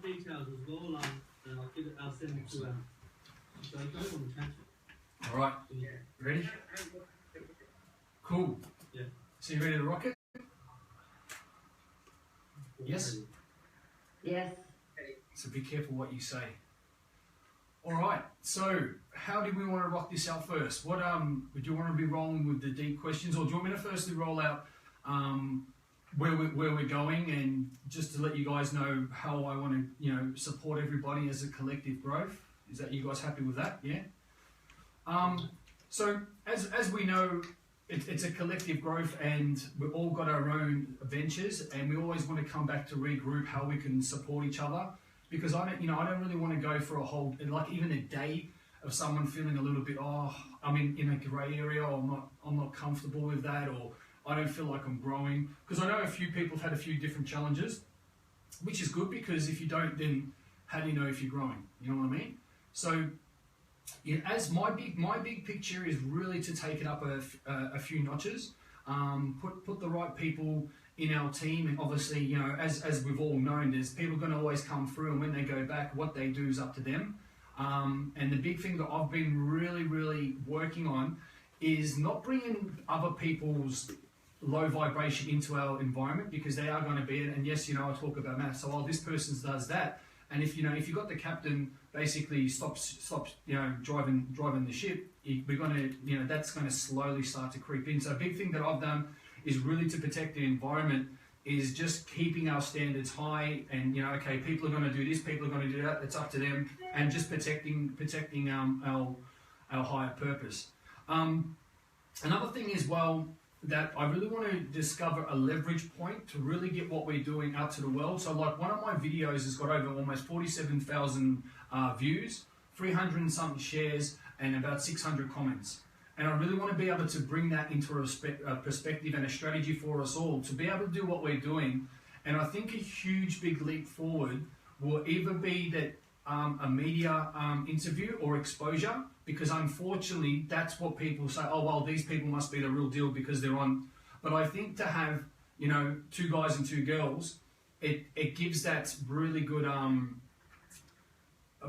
details as well, and I'll send it to them. So you guys want to catch it. All right. Yeah. Ready? Cool. Yeah. So you ready to rock it? Yes? Yes. So be careful what you say. All right. So how do we want to rock this out first? What would you want to be rolling with the deep questions, or do you want me to firstly roll out where we're going, and just to let you guys know how I want to support everybody as a collective growth? Is that, you guys happy with that? Yeah. So as we know, it's a collective growth, and we've all got our own ventures, and we always want to come back to regroup how we can support each other. Because I don't really want to go for a whole, like even a day of someone feeling a little bit, I'm in a grey area, or I'm not comfortable with that, or I don't feel like I'm growing. Because I know a few people have had a few different challenges, which is good, because if you don't, then how do you know if you're growing? You know what I mean? So as my big picture is really to take it up a few notches, put the right people in our team, and obviously, as we've all known, there's people going to always come through, and when they go back, what they do is up to them. And the big thing that I've been really working on is not bringing other people's low vibration into our environment, because they are going to be it. And yes, I talk about math, so this person does that, and if you've got the captain basically stops driving the ship, we're going to that's going to slowly start to creep in. So a big thing that I've done is really to protect the environment, is just keeping our standards high, and okay, people are going to do this, people are going to do that, it's up to them, and just protecting our higher purpose. Another thing as well, that I really want to discover a leverage point to really get what we're doing out to the world. So like one of my videos has got over almost 47,000 views, 300 and something shares, and about 600 comments. And I really want to be able to bring that into a perspective and a strategy for us all to be able to do what we're doing. And I think a huge big leap forward will either be that a media interview or exposure, because unfortunately that's what people say, oh well, these people must be the real deal because they're on. But I think to have two guys and two girls, it gives that really good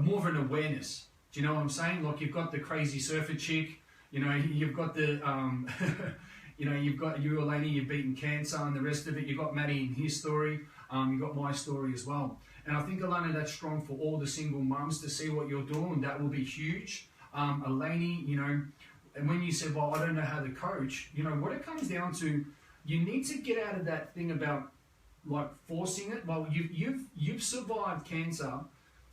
more of an awareness. Do you know what I'm saying? Like, you've got the crazy surfer chick, you've got the you've got you, Eleni, you've beaten cancer, and the rest of it. You've got Matty and his story, you've got my story as well. And I think, Alana, that's strong for all the single mums to see what you're doing. That will be huge. Eleni, and when you said, well, I don't know how to coach, what it comes down to, you need to get out of that thing about like forcing it. Well, you've survived cancer,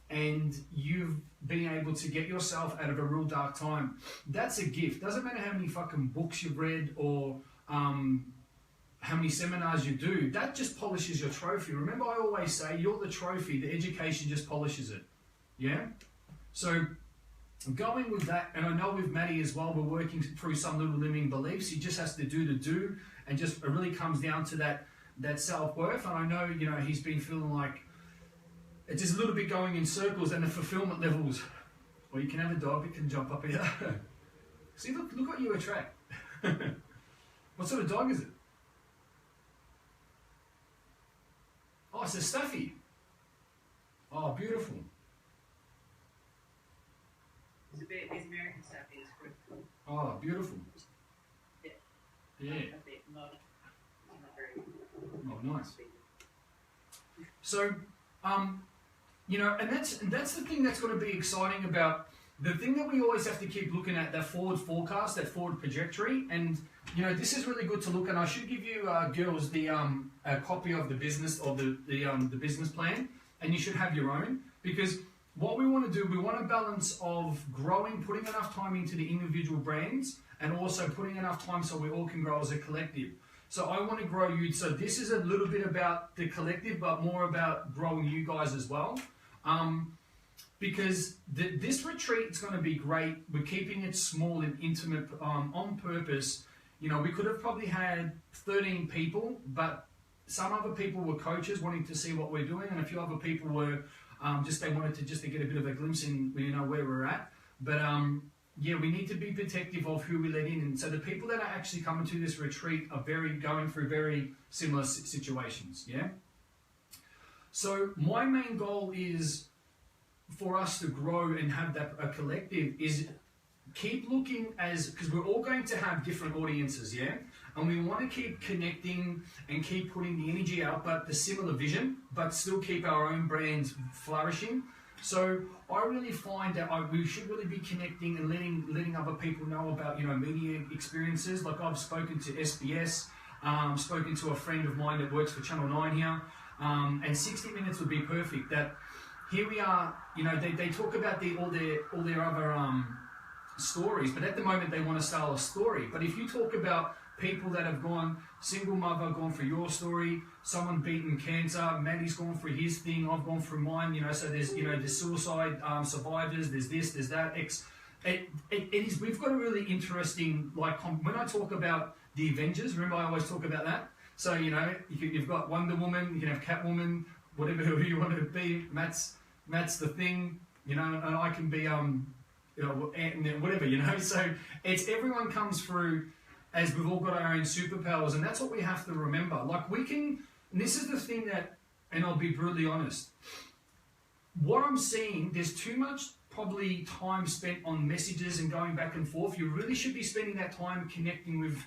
and you've been able to get yourself out of a real dark time. That's a gift. Doesn't matter how many fucking books you've read, or how many seminars you do. That just polishes your trophy. Remember, I always say, you're the trophy, the education just polishes it. Yeah? So going with that, and I know with Matty as well, we're working through some little limiting beliefs. He just has to do the do, and just it really comes down to that self-worth. And I know, he's been feeling like it's just a little bit going in circles, and the fulfillment levels. Well, you can have a dog, it can jump up here. See, look what you attract. What sort of dog is it? Oh, it's a Staffy. Oh, beautiful. It's a bit, it's American Staffy, it's good. Oh, beautiful. Yeah. Yeah. A bit, not very. Oh, nice. So, and that's the thing that's going to be exciting about the thing that we always have to keep looking at, that forward forecast, that forward trajectory. And this is really good to look at. I should give you girls the a copy of the business, or the business plan, and you should have your own, because what we want to do, we want a balance of growing, putting enough time into the individual brands, and also putting enough time so we all can grow as a collective. So I want to grow you. So this is a little bit about the collective, but more about growing you guys as well. Because this retreat is going to be great. We're keeping it small and intimate on purpose. We could have probably had 13 people, but some other people were coaches wanting to see what we're doing, and a few other people were they wanted to get a bit of a glimpse in where we're at. But yeah, we need to be protective of who we let in. And so the people that are actually coming to this retreat are going through very similar situations. Yeah. So my main goal is for us to grow and have that a collective is keep looking because we're all going to have different audiences, yeah? And we want to keep connecting and keep putting the energy out, but the similar vision, but still keep our own brands flourishing. So I really find that we should really be connecting and letting other people know about, you know, media experiences. Like I've spoken to SBS, spoken to a friend of mine that works for Channel 9 here, and 60 Minutes would be perfect. That here we are, you know, they talk about all their other stories, but at the moment they want to start a story. But if you talk about people that have gone single mother, gone through your story, someone beaten cancer, Maddie's gone through his thing, I've gone through mine, you know, so there's, you know, there's suicide survivors, there's this, there's that. We've got a really interesting, like, when I talk about the Avengers, remember I always talk about that? So, you know, you've got Wonder Woman, you can have Catwoman, whatever who you want to be, Matt's the Thing, you know, and I can be, you know, whatever, you know, so it's everyone comes through as we've all got our own superpowers, and that's what we have to remember. Like we can, and this is the thing that, and I'll be brutally honest, what I'm seeing, there's too much probably time spent on messages and going back and forth. You really should be spending that time connecting with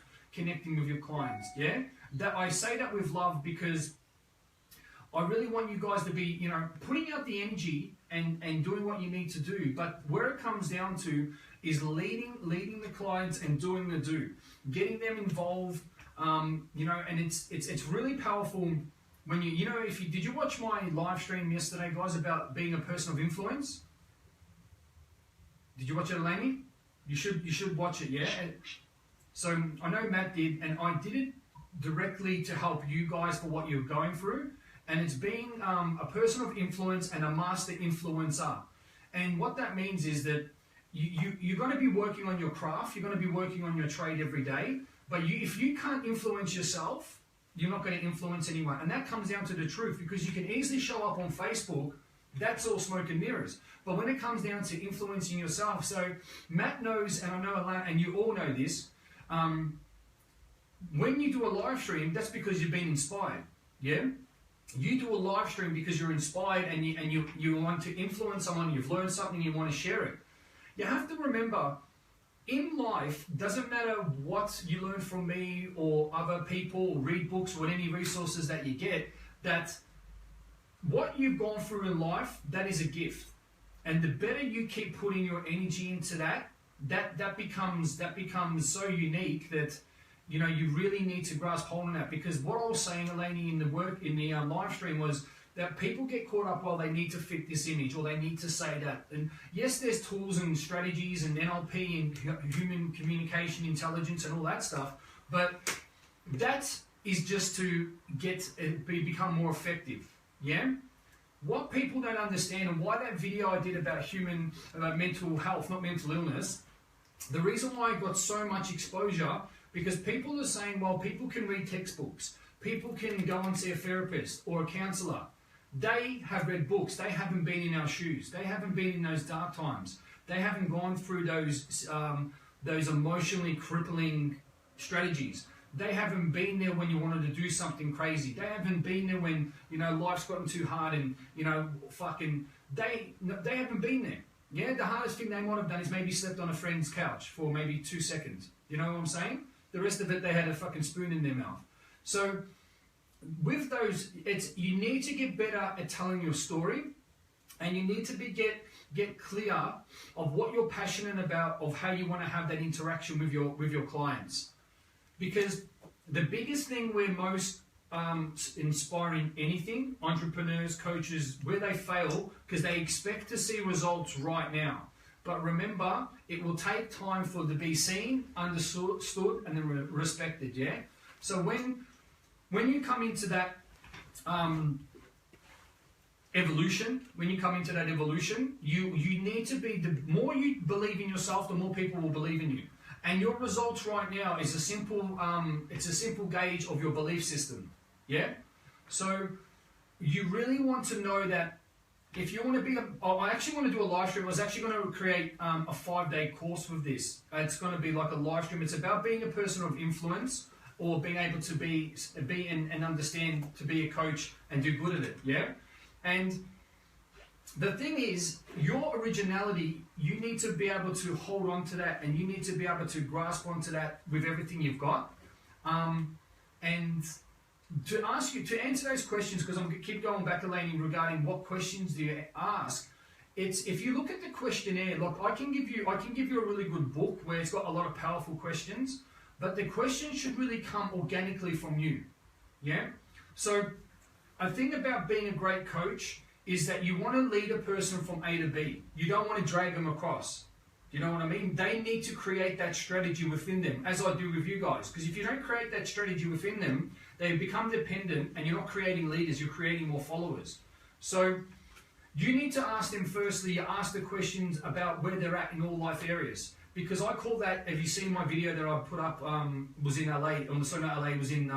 your clients, yeah? That I say that with love because I really want you guys to be, you know, putting out the energy and doing what you need to do. But where it comes down to is leading the clients and doing the do, getting them involved. You know, and it's really powerful when you know, did you watch my live stream yesterday, guys, about being a person of influence? Did you watch it, Elaine? You should watch it, yeah. So I know Matt did, and I did it directly to help you guys for what you're going through. And it's being a person of influence and a master influencer. And what that means is that you're going to be working on your craft, you're going to be working on your trade every day, but if you can't influence yourself, you're not going to influence anyone. And that comes down to the truth, because you can easily show up on Facebook, that's all smoke and mirrors. But when it comes down to influencing yourself, so Matt knows, and I know Alana, and you all know this, when you do a live stream, that's because you've been inspired, yeah? You do a live stream because you're inspired and you want to influence someone, you've learned something, you want to share it. You have to remember, in life, doesn't matter what you learn from me or other people, or read books or any resources that you get, that what you've gone through in life, that is a gift. And the better you keep putting your energy into that becomes so unique that, you know, you really need to grasp hold on that. Because what I was saying, Eleni, in the live stream was that people get caught up, well, they need to fit this image or they need to say that. And yes, there's tools and strategies and NLP and human communication intelligence and all that stuff, but that is just to become more effective, yeah? What people don't understand, and why that video I did about mental health, not mental illness, the reason why I got so much exposure, because people are saying, well, people can read textbooks, people can go and see a therapist or a counselor. They have read books, they haven't been in our shoes, they haven't been in those dark times, they haven't gone through those emotionally crippling strategies. They haven't been there when you wanted to do something crazy. They haven't been there when, you know, life's gotten too hard and, you know, they haven't been there. Yeah, the hardest thing they might have done is maybe slept on a friend's couch for maybe 2 seconds. You know what I'm saying? The rest of it, they had a fucking spoon in their mouth. So with those, you need to get better at telling your story, and you need to get clear of what you're passionate about, of how you want to have that interaction with your clients. Because the biggest thing we're most inspiring anything, entrepreneurs, coaches, where they fail, because they expect to see results right now. But remember, it will take time for it to be seen, understood, and then respected, yeah? So when you come into that evolution, you need to be, the more you believe in yourself, the more people will believe in you. And your results right now is a simple gauge of your belief system, yeah? So you really want to know that if you want to be, I actually want to do a live stream. I was actually going to create a 5-day course with this. It's going to be like a live stream. It's about being a person of influence, or being able to be and understand to be a coach and do good at it, yeah? And the thing is, your originality, you need to be able to hold on to that, and you need to be able to grasp onto that with everything you've got. And to answer those questions, because I'm going to keep going back, Elaine, regarding what questions do you ask. It's, if you look at the questionnaire, look, I can give you a really good book where it's got a lot of powerful questions, but the questions should really come organically from you. Yeah? So a thing about being a great coach is that you want to lead a person from A to B. You don't want to drag them across. You know what I mean? They need to create that strategy within them, as I do with you guys. Because if you don't create that strategy within them, they become dependent, and you're not creating leaders, you're creating more followers. So you need to ask them, firstly, you ask the questions about where they're at in all life areas. Because I call that, have you seen my video that I put up, was in LA, LA was in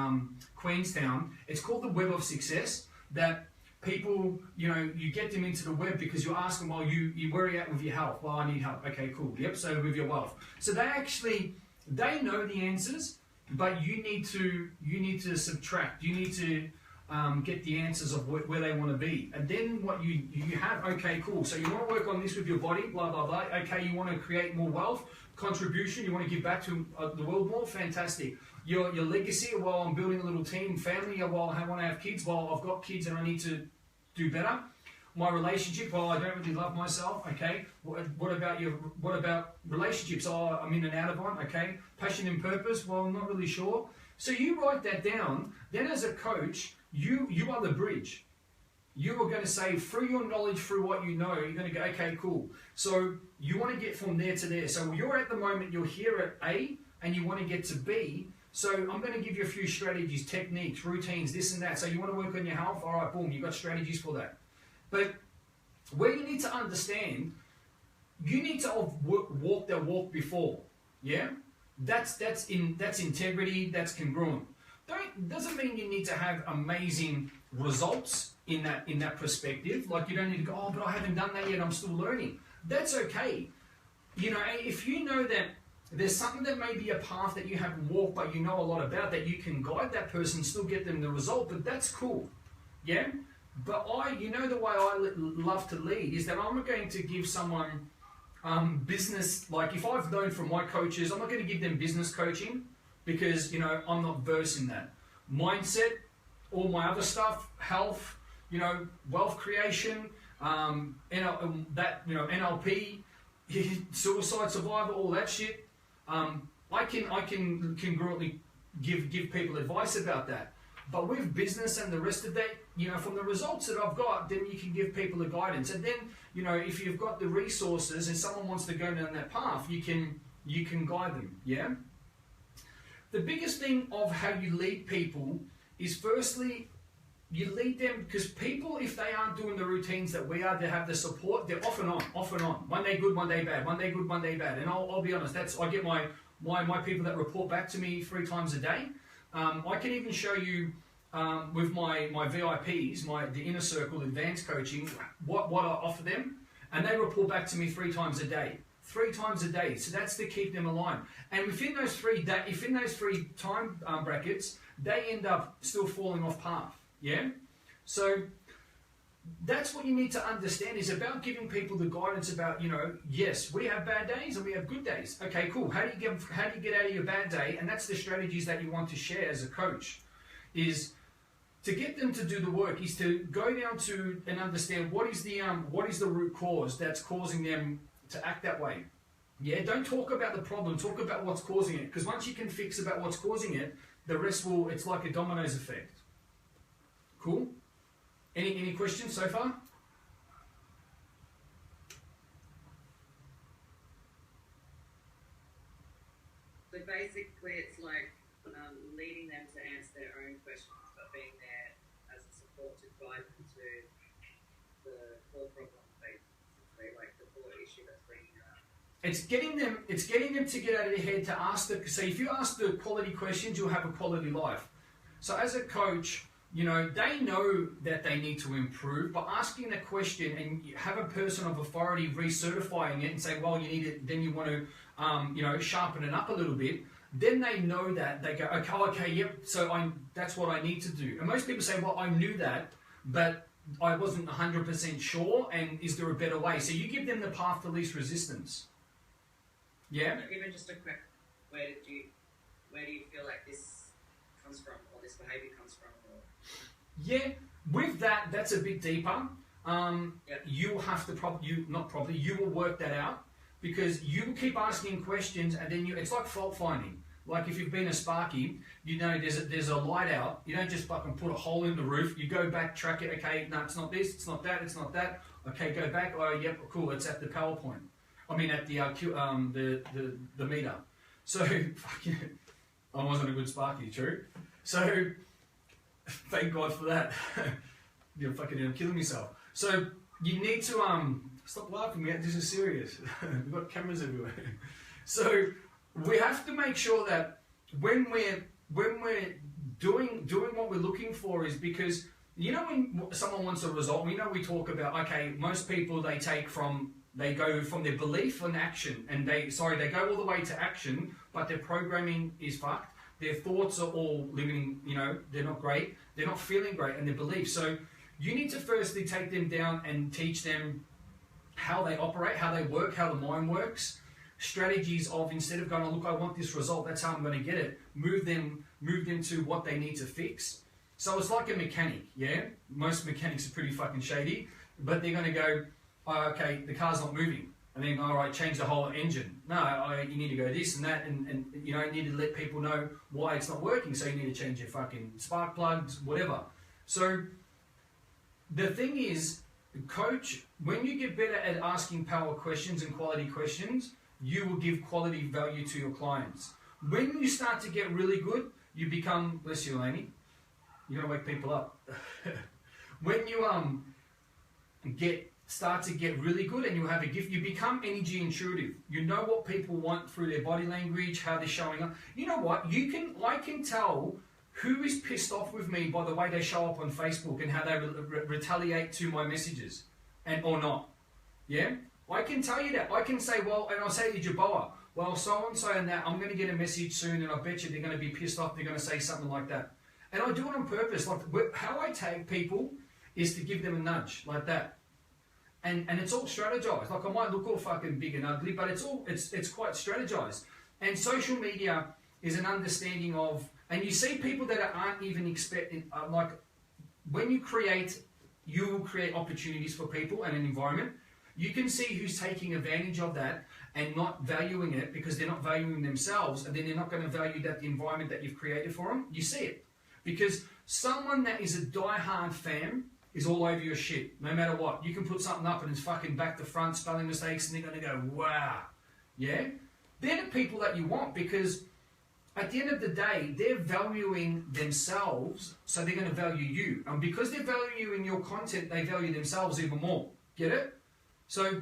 Queenstown. It's called the Web of Success, that people, you know, you get them into the web because you ask them, well, where are you at with your health? Well, I need help. Okay, cool. Yep, so with your wealth. So they know the answers, but you need to subtract. You need to get the answers of where they want to be. And then what you have, okay, cool. So you want to work on this with your body, blah, blah, blah. Okay, you want to create more wealth, contribution, you want to give back to the world more, fantastic. Your legacy, well, I'm building a little team, family, well, I want to have kids, well, I've got kids and I need to do better. My relationship, well, I don't really love myself, okay. What about relationships? Oh, I'm in and out of one, okay. Passion and purpose, well, I'm not really sure. So you write that down, then as a coach, you are the bridge. You are going to say, through your knowledge, through what you know, you're going to go, okay, cool. So you want to get from there to there. So you're at the moment, you're here at A, and you want to get to B. So I'm going to give you a few strategies, techniques, routines, this and that. So you want to work on your health? All right, boom, you've got strategies for that. But where you need to understand, you need to walk the walk before. Yeah? That's integrity, that's congruent. Doesn't mean you need to have amazing results in that perspective. Like you don't need to go, oh, but I haven't done that yet, I'm still learning. That's okay. You know, if you know that there's something that may be a path that you haven't walked, but you know a lot about, that you can guide that person, still get them the result, but that's cool. Yeah? But you know the way I love to lead is that I'm going to give someone business, like if I've known from my coaches, I'm not going to give them business coaching because, you know, I'm not versed in that. Mindset, all my other stuff, health, you know, wealth creation, NLP, suicide survivor, all that shit. I can congruently give people advice about that. But with business and the rest of that, you know, from the results that I've got, then you can give people the guidance. And then, you know, if you've got the resources and someone wants to go down that path, you can guide them. Yeah. The biggest thing of how you lead people is, firstly, you lead them because people, if they aren't doing the routines that we are, they have the support, they're off and on. One day good, one day bad. One day good, one day bad. And I'll be honest, I get my people that report back to me 3 times a day. I can even show you with my VIPs, the inner circle advanced coaching, what I offer them, and they report back to me 3 times a day. 3 times a day. So that's to keep them aligned. And within those 3 time brackets, they end up still falling off path. Yeah? So that's what you need to understand, is about giving people the guidance about, you know, yes, we have bad days and we have good days. Okay, cool. How do you get out of your bad day? And that's the strategies that you want to share as a coach, is to get them to do the work, is to go down to and understand what is the root cause that's causing them to act that way. Yeah, don't talk about the problem, talk about what's causing it. Because once you can fix about what's causing it, the rest it's like a dominoes effect. Cool? Any questions so far? So basically it's like leading them to answer their own questions, but being there as a support to guide them to the core problem, basically, like the core issue that's bringing it up. It's getting them to get out of their head to ask so if you ask the quality questions, you'll have a quality life. So as a coach, you know, they know that they need to improve, but asking the question and you have a person of authority recertifying it and say, well, you need it, then you want to, you know, sharpen it up a little bit. Then they know that, they go, okay, yep, so that's what I need to do. And most people say, well, I knew that, but I wasn't 100% sure, and is there a better way? So you give them the path to least resistance. Yeah? Even just a quick, where do you feel like this comes from, or this behaviour comes from? Or... Yeah, with that, that's a bit deeper. Yep. You have to you will work that out, because you will keep asking questions, and then it's like fault finding. Like if you've been a Sparky, you know there's a light out. You don't just fucking put a hole in the roof. You go back, track it. Okay, no, it's not this, it's not that, it's not that. Okay, go back. Oh, yep, cool. It's at the power point. I mean, at the the meter. So fucking, I wasn't a good Sparky, true. So thank God for that. You're fucking killing myself. So you need to stop laughing, man. This is serious. We've got cameras everywhere. So we have to make sure that when we're doing what we're looking for, is because, you know, when someone wants a result, we talk about, okay, most people they go from their belief and action, and they go all the way to action, but their programming is fucked. Their thoughts are all limiting, they're not great, they're not feeling great, and their beliefs. So you need to firstly take them down and teach them how they operate, how they work, how the mind works. Strategies of, instead of going, oh, look, I want this result, that's how I'm going to get it, move them to what they need to fix. So it's like a mechanic, yeah? Most mechanics are pretty fucking shady, but they're going to go, oh, okay, the car's not moving. And then, all right, change the whole engine. No, you need to go this and that, and you need to let people know why it's not working. So you need to change your fucking spark plugs, whatever. So the thing is, coach, when you get better at asking power questions and quality questions, you will give quality value to your clients. When you start to get really good, you become, bless you, Lainey, you're gonna wake people up. When you start to get really good and you have a gift, you become energy intuitive. You know what people want through their body language, how they're showing up. You know what? I can tell who is pissed off with me by the way they show up on Facebook and how they retaliate to my messages, or not. Yeah? I can tell you that. I can say, well, and I'll say to Jaboa, well, so-and-so and that, I'm going to get a message soon, and I bet you they're going to be pissed off, they're going to say something like that. And I do it on purpose. Like, how I tag people is to give them a nudge, like that. And it's all strategized. Like, I might look all fucking big and ugly, but it's quite strategized. And social media is an understanding of, and you see people that aren't even expecting, like, when you will create opportunities for people and an environment. You can see who's taking advantage of that and not valuing it because they're not valuing themselves, and then they're not going to value the environment that you've created for them. You see it. Because someone that is a die-hard fan is all over your shit, no matter what. You can put something up and it's fucking back to front, spelling mistakes, and they're going to go, wow. Yeah? They're the people that you want, because at the end of the day, they're valuing themselves, so they're going to value you. And because they're valuing your content, they value themselves even more. Get it? So,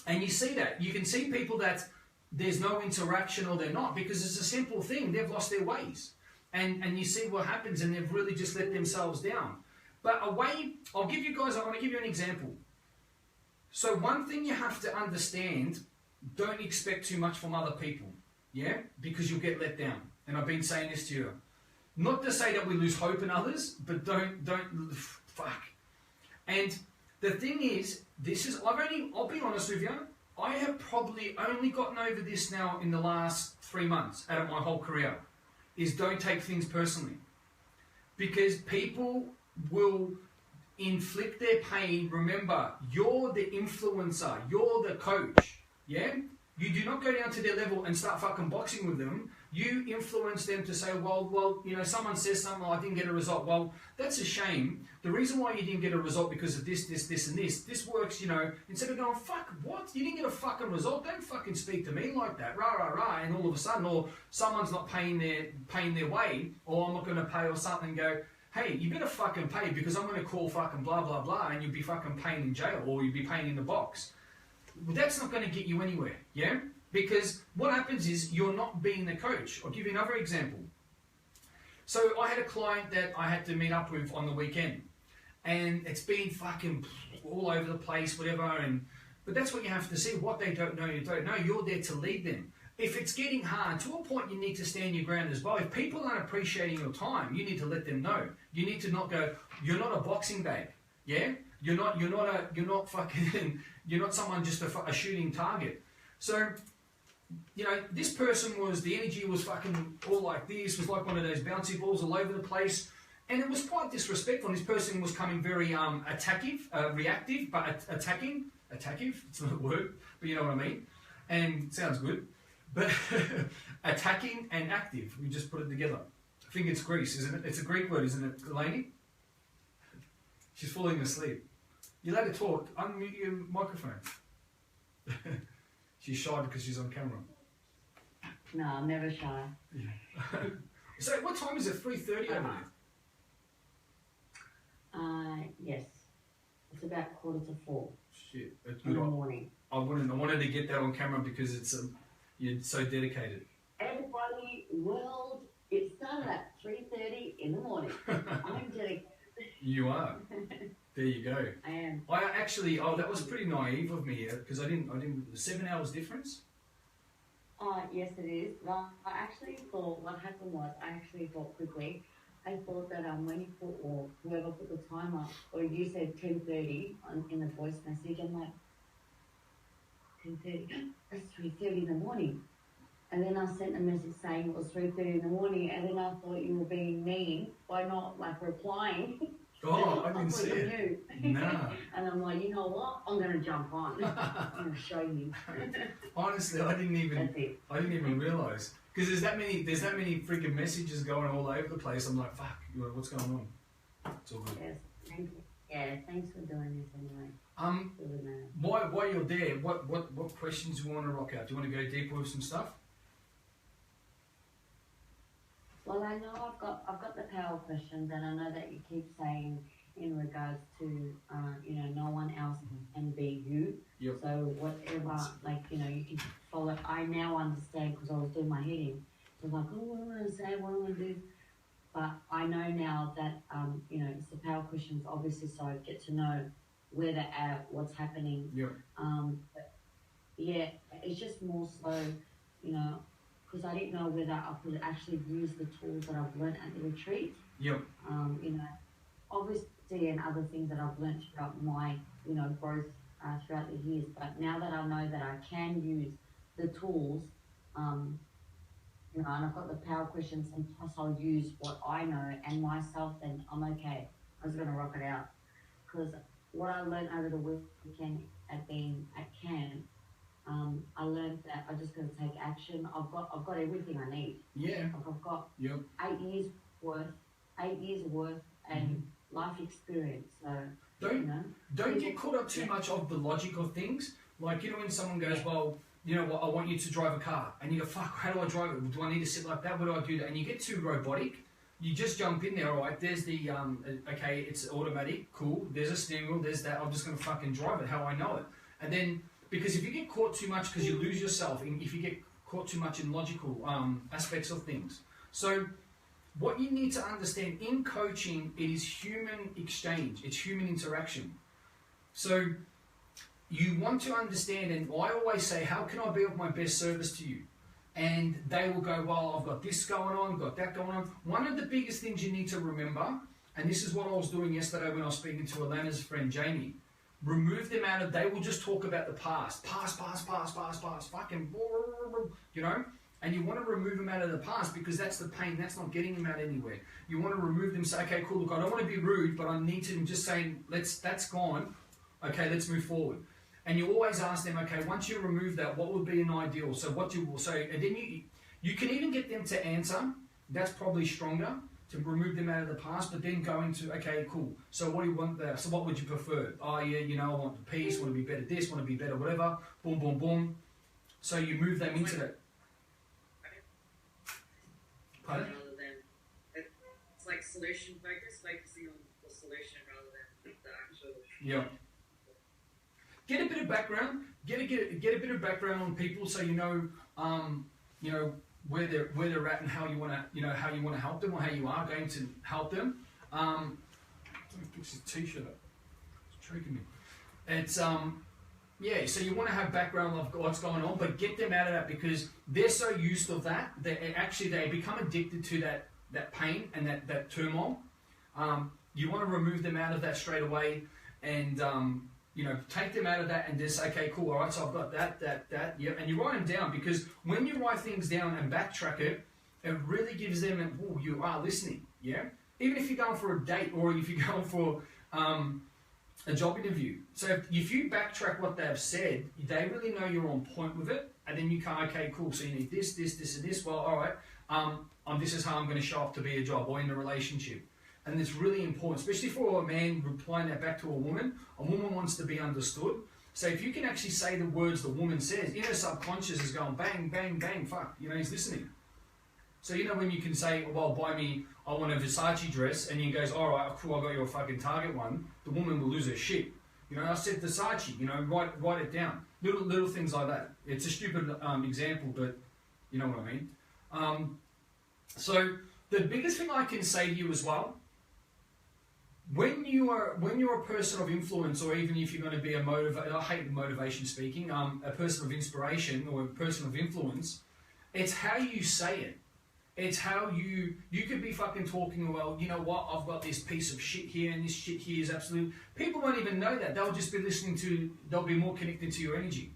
and you see that. You can see people that there's no interaction or they're not, because it's a simple thing. They've lost their ways. And you see what happens, and they've really just let themselves down. But I want to give you an example. So one thing you have to understand, don't expect too much from other people. Yeah? Because you'll get let down. And I've been saying this to you. Not to say that we lose hope in others, but don't, fuck. And the thing is, I'll be honest with you, I have probably only gotten over this now in the last 3 months out of my whole career, is don't take things personally. Because people will inflict their pain. Remember, you're the influencer, you're the coach, yeah? You do not go down to their level and start fucking boxing with them. You influence them to say, well, someone says something, I didn't get a result. Well, that's a shame. The reason why you didn't get a result because of this, and this. This works, instead of going, fuck, what? You didn't get a fucking result? Don't fucking speak to me like that. Rah, rah, rah. And all of a sudden, or someone's not paying their way, or I'm not going to pay or something, go, hey, you better fucking pay because I'm going to call fucking blah, blah, blah, and you'll be fucking paying in jail, or you'll be paying in the box. Well, that's not going to get you anywhere, yeah? Because what happens is you're not being the coach. I'll give you another example. So I had a client that I had to meet up with on the weekend, and it's been fucking all over the place, whatever, but that's what you have to see. What they don't know, you don't know. You're there to lead them. If it's getting hard, to a point you need to stand your ground as well. If people aren't appreciating your time, you need to let them know. You need to not go, you're not a boxing bag. Yeah, you're not fucking, you're not someone just a shooting target. So, you know, this person the energy was fucking all like this, was like one of those bouncy balls all over the place. And it was quite disrespectful. And this person was coming very reactive, but attacking. Attacking, it's not a word, but you know what I mean. And it sounds good. But attacking and active, we just put it together. I think it's Greece, isn't it? It's a Greek word, isn't it, Eleni? She's falling asleep. You let her talk. Unmute your microphone. She's shy because she's on camera. No, I'm never shy. Yeah. So what time is it? 3:30 over there? Yes. It's about 3:45 Shit. That's in good. the morning. I wanted to get that on camera because it's you're so dedicated. Everybody, world, it started at 3:30 in the morning. I'm dedicated. You are. There you go. I am. I actually, that was pretty naive of me because I didn't. 7 hours difference. Yes, it is. Well, I actually thought what happened was I actually thought quickly. I thought that when you put, or whoever put the timer, or you said 10:30 in the voice message, I'm like, 10:30, that's 3:30 in the morning. And then I sent a message saying it was 3:30 in the morning, and then I thought you were being mean by not like replying. Oh, I didn't see it. Nah. And I'm like, you know what? I'm gonna jump on. I'm gonna show you. Honestly, I didn't That's it. even realise because there's that many freaking messages going all over the place. I'm like, fuck, what's going on? It's all good. Yes, thank you. Yeah, thanks for doing this anyway. Really nice. While you're there, what questions do you want to rock out? Do you want to go deeper with some stuff? Well, I know I've got the power questions, and I know that you keep saying in regards to no one else can be you. Yep. So whatever, you can follow. I now understand because I was doing my heading. I was like, oh, what am I going to say? What am I going to do? But I know now that it's the power questions, obviously, so I get to know where they're at, what's happening. Yep. But yeah, it's just more so, because I didn't know whether I could actually use the tools that I've learned at the retreat. Yep. Obviously, and other things that I've learned throughout my, growth throughout the years. But now that I know that I can use the tools, and I've got the power questions, and plus I'll use what I know and myself, then I'm okay. I was going to rock it out. Because what I learned over the weekend at being at camp, I learned that I just got to take action. I've got everything I need. Yeah. I've got Yep. 8 years worth and life experience. So Don't get caught up too much of the logic of things. Like, when someone goes, well, you know what, I want you to drive a car. And you go, fuck, how do I drive it? Do I need to sit like that? What do I do? And you get too robotic. You just jump in there, all right, there's the, okay, it's automatic, cool. There's a steering wheel, there's that. I'm just going to fucking drive it how I know it. And then, because if you get caught too much, because you lose yourself, if you get caught too much in logical aspects of things. So, what you need to understand in coaching, it is human exchange. It's human interaction. So you want to understand, and I always say, how can I be of my best service to you? And they will go, well, I've got this going on, got that going on. One of the biggest things you need to remember, and this is what I was doing yesterday when I was speaking to Alana's friend Jamie, remove them out of, they will just talk about the past, fucking, and you want to remove them out of the past because that's the pain, that's not getting them out anywhere. You want to remove them, say, okay, cool, look, I don't want to be rude, but I need to just say, that's gone, okay, let's move forward. And you always ask them, okay, once you remove that, what would be an ideal? So what you will say, and then you can even get them to answer, that's probably stronger, to remove them out of the past, but then go into, okay, cool, so what do you want there? So what would you prefer? Oh yeah, I want the peace, want to be better this, want to be better whatever, boom, boom, boom. So you move them into that. Pardon? Rather than, it's like solution focusing on the solution rather than the actual. Yeah. Get a bit of background. Get a bit of background on people, so where they're at and how you want to help them, or how you are going to help them. Let me fix this t-shirt up. It's choking me. It's so you want to have background of what's going on, but get them out of that because they're so used to that they become addicted to that pain and that turmoil. You want to remove them out of that straight away. and you know, take them out of that and just say, okay, cool, all right, so I've got that, yeah, and you write them down, because when you write things down and backtrack it, it really gives them an, oh, you are listening, yeah? Even if you're going for a date or if you're going for a job interview. So if you backtrack what they've said, they really know you're on point with it, and then you can, okay, cool, so you need this, and this, well, all right, this is how I'm going to show up to be a job or in a relationship. And it's really important, especially for a man replying that back to a woman. A woman wants to be understood. So if you can actually say the words the woman says, inner subconscious is going bang, bang, bang, fuck, you know, he's listening. So you know when you can say, well, buy me, I want a Versace dress, and he goes, all right, cool, I got you a fucking Target one, the woman will lose her shit. You know, I said Versace, you know, write it down. Little things like that. It's a stupid example, but you know what I mean. So the biggest thing I can say to you as well, when you're a person of influence, or even if you're going to be I hate motivation speaking, a person of inspiration or a person of influence, it's how you say it. It's how you could be fucking talking, well, you know what, I've got this piece of shit here and this shit here is absolute. People won't even know that. They'll just be they'll be more connected to your energy.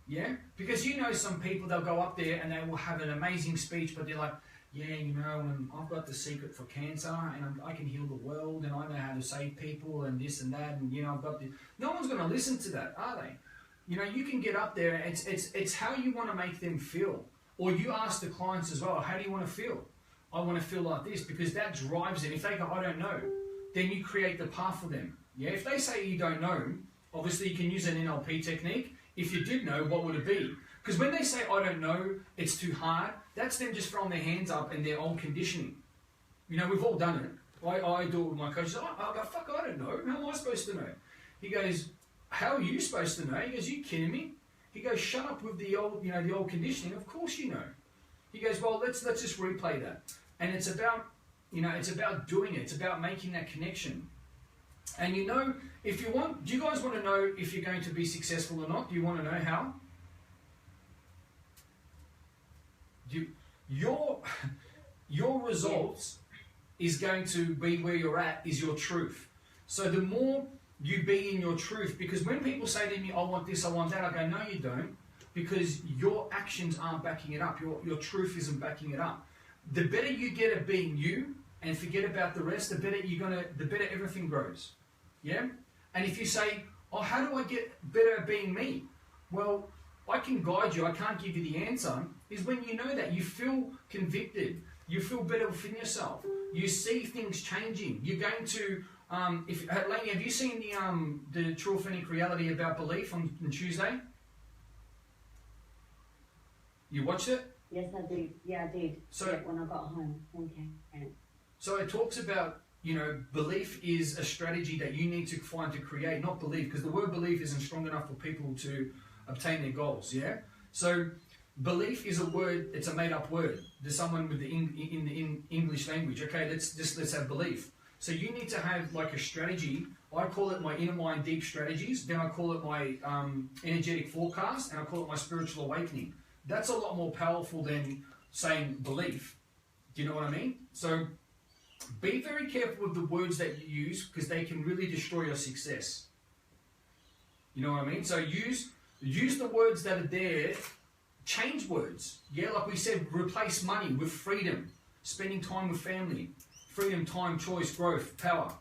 Yeah? Because you know some people, they'll go up there and they will have an amazing speech, but they're like, yeah, you know, and I've got the secret for cancer, and I can heal the world, and I know how to save people, and this and that, and you know, I've got this. No one's going to listen to that, are they? You know, you can get up there. It's how you want to make them feel, or you ask the clients as well, how do you want to feel? I want to feel like this, because that drives them. If they go, I don't know, then you create the path for them. Yeah. If they say you don't know, obviously you can use an NLP technique. If you did know, what would it be? Because when they say, I don't know, it's too hard, that's them just throwing their hands up and their old conditioning. You know, we've all done it. I do it with my coaches. I go, fuck, I don't know. How am I supposed to know? He goes, how are you supposed to know? He goes, you kidding me? He goes, shut up with the old, you know, the old conditioning. Of course you know. He goes, well, let's just replay that. And it's about, you know, it's about doing it. It's about making that connection. And you know, if you want, do you guys want to know if you're going to be successful or not? Do you want to know how? Your results is going to be where you're at, is your truth. So the more you be in your truth, because when people say to me, I want this, I want that, I go, no you don't, because your actions aren't backing it up. Your truth isn't backing it up. The better you get at being you and forget about the rest, the better everything grows. Yeah? And if you say, oh, how do I get better at being me? Well, I can guide you, I can't give you the answer, is when you know that, you feel convicted, you feel better within yourself, you see things changing. You're going to, Lainey, have you seen the True Authentic Reality about belief on Tuesday? You watched it? Yes, I did. Yeah, I did. So yeah, when I got home. Okay. So it talks about, you know, belief is a strategy that you need to find to create, not belief, because the word belief isn't strong enough for people to obtain their goals, yeah? So belief is a word, it's a made-up word. There's someone with in the English language, okay, let's have belief. So you need to have like a strategy. I call it my inner mind deep strategies, then I call it my energetic forecast, and I call it my spiritual awakening. That's a lot more powerful than saying belief. Do you know what I mean? So be very careful with the words that you use, because they can really destroy your success. You know what I mean? So use the words that are there, change words. Yeah, like we said, replace money with freedom, spending time with family, freedom, time, choice, growth, power.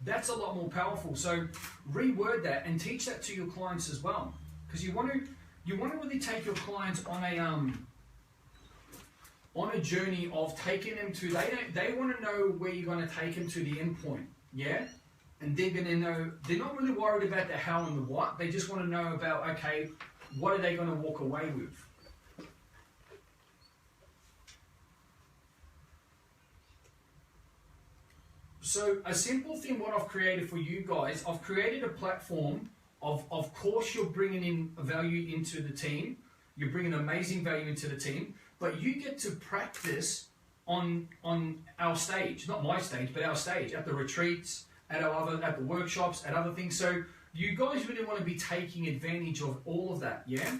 That's a lot more powerful. So reword that and teach that to your clients as well. Because you want to really take your clients on a journey of taking them to, they want to know where you're going to take them to the end point. Yeah? And they're going to know, they're not really worried about the how and the what. They just want to know about, okay, what are they going to walk away with? So a simple thing what I've created for you guys, I've created a platform of course you're bringing in value into the team. You're bringing amazing value into the team, but you get to practice on our stage, not my stage, but our stage, at the retreats, at the workshops, at other things. So you guys really want to be taking advantage of all of that, yeah?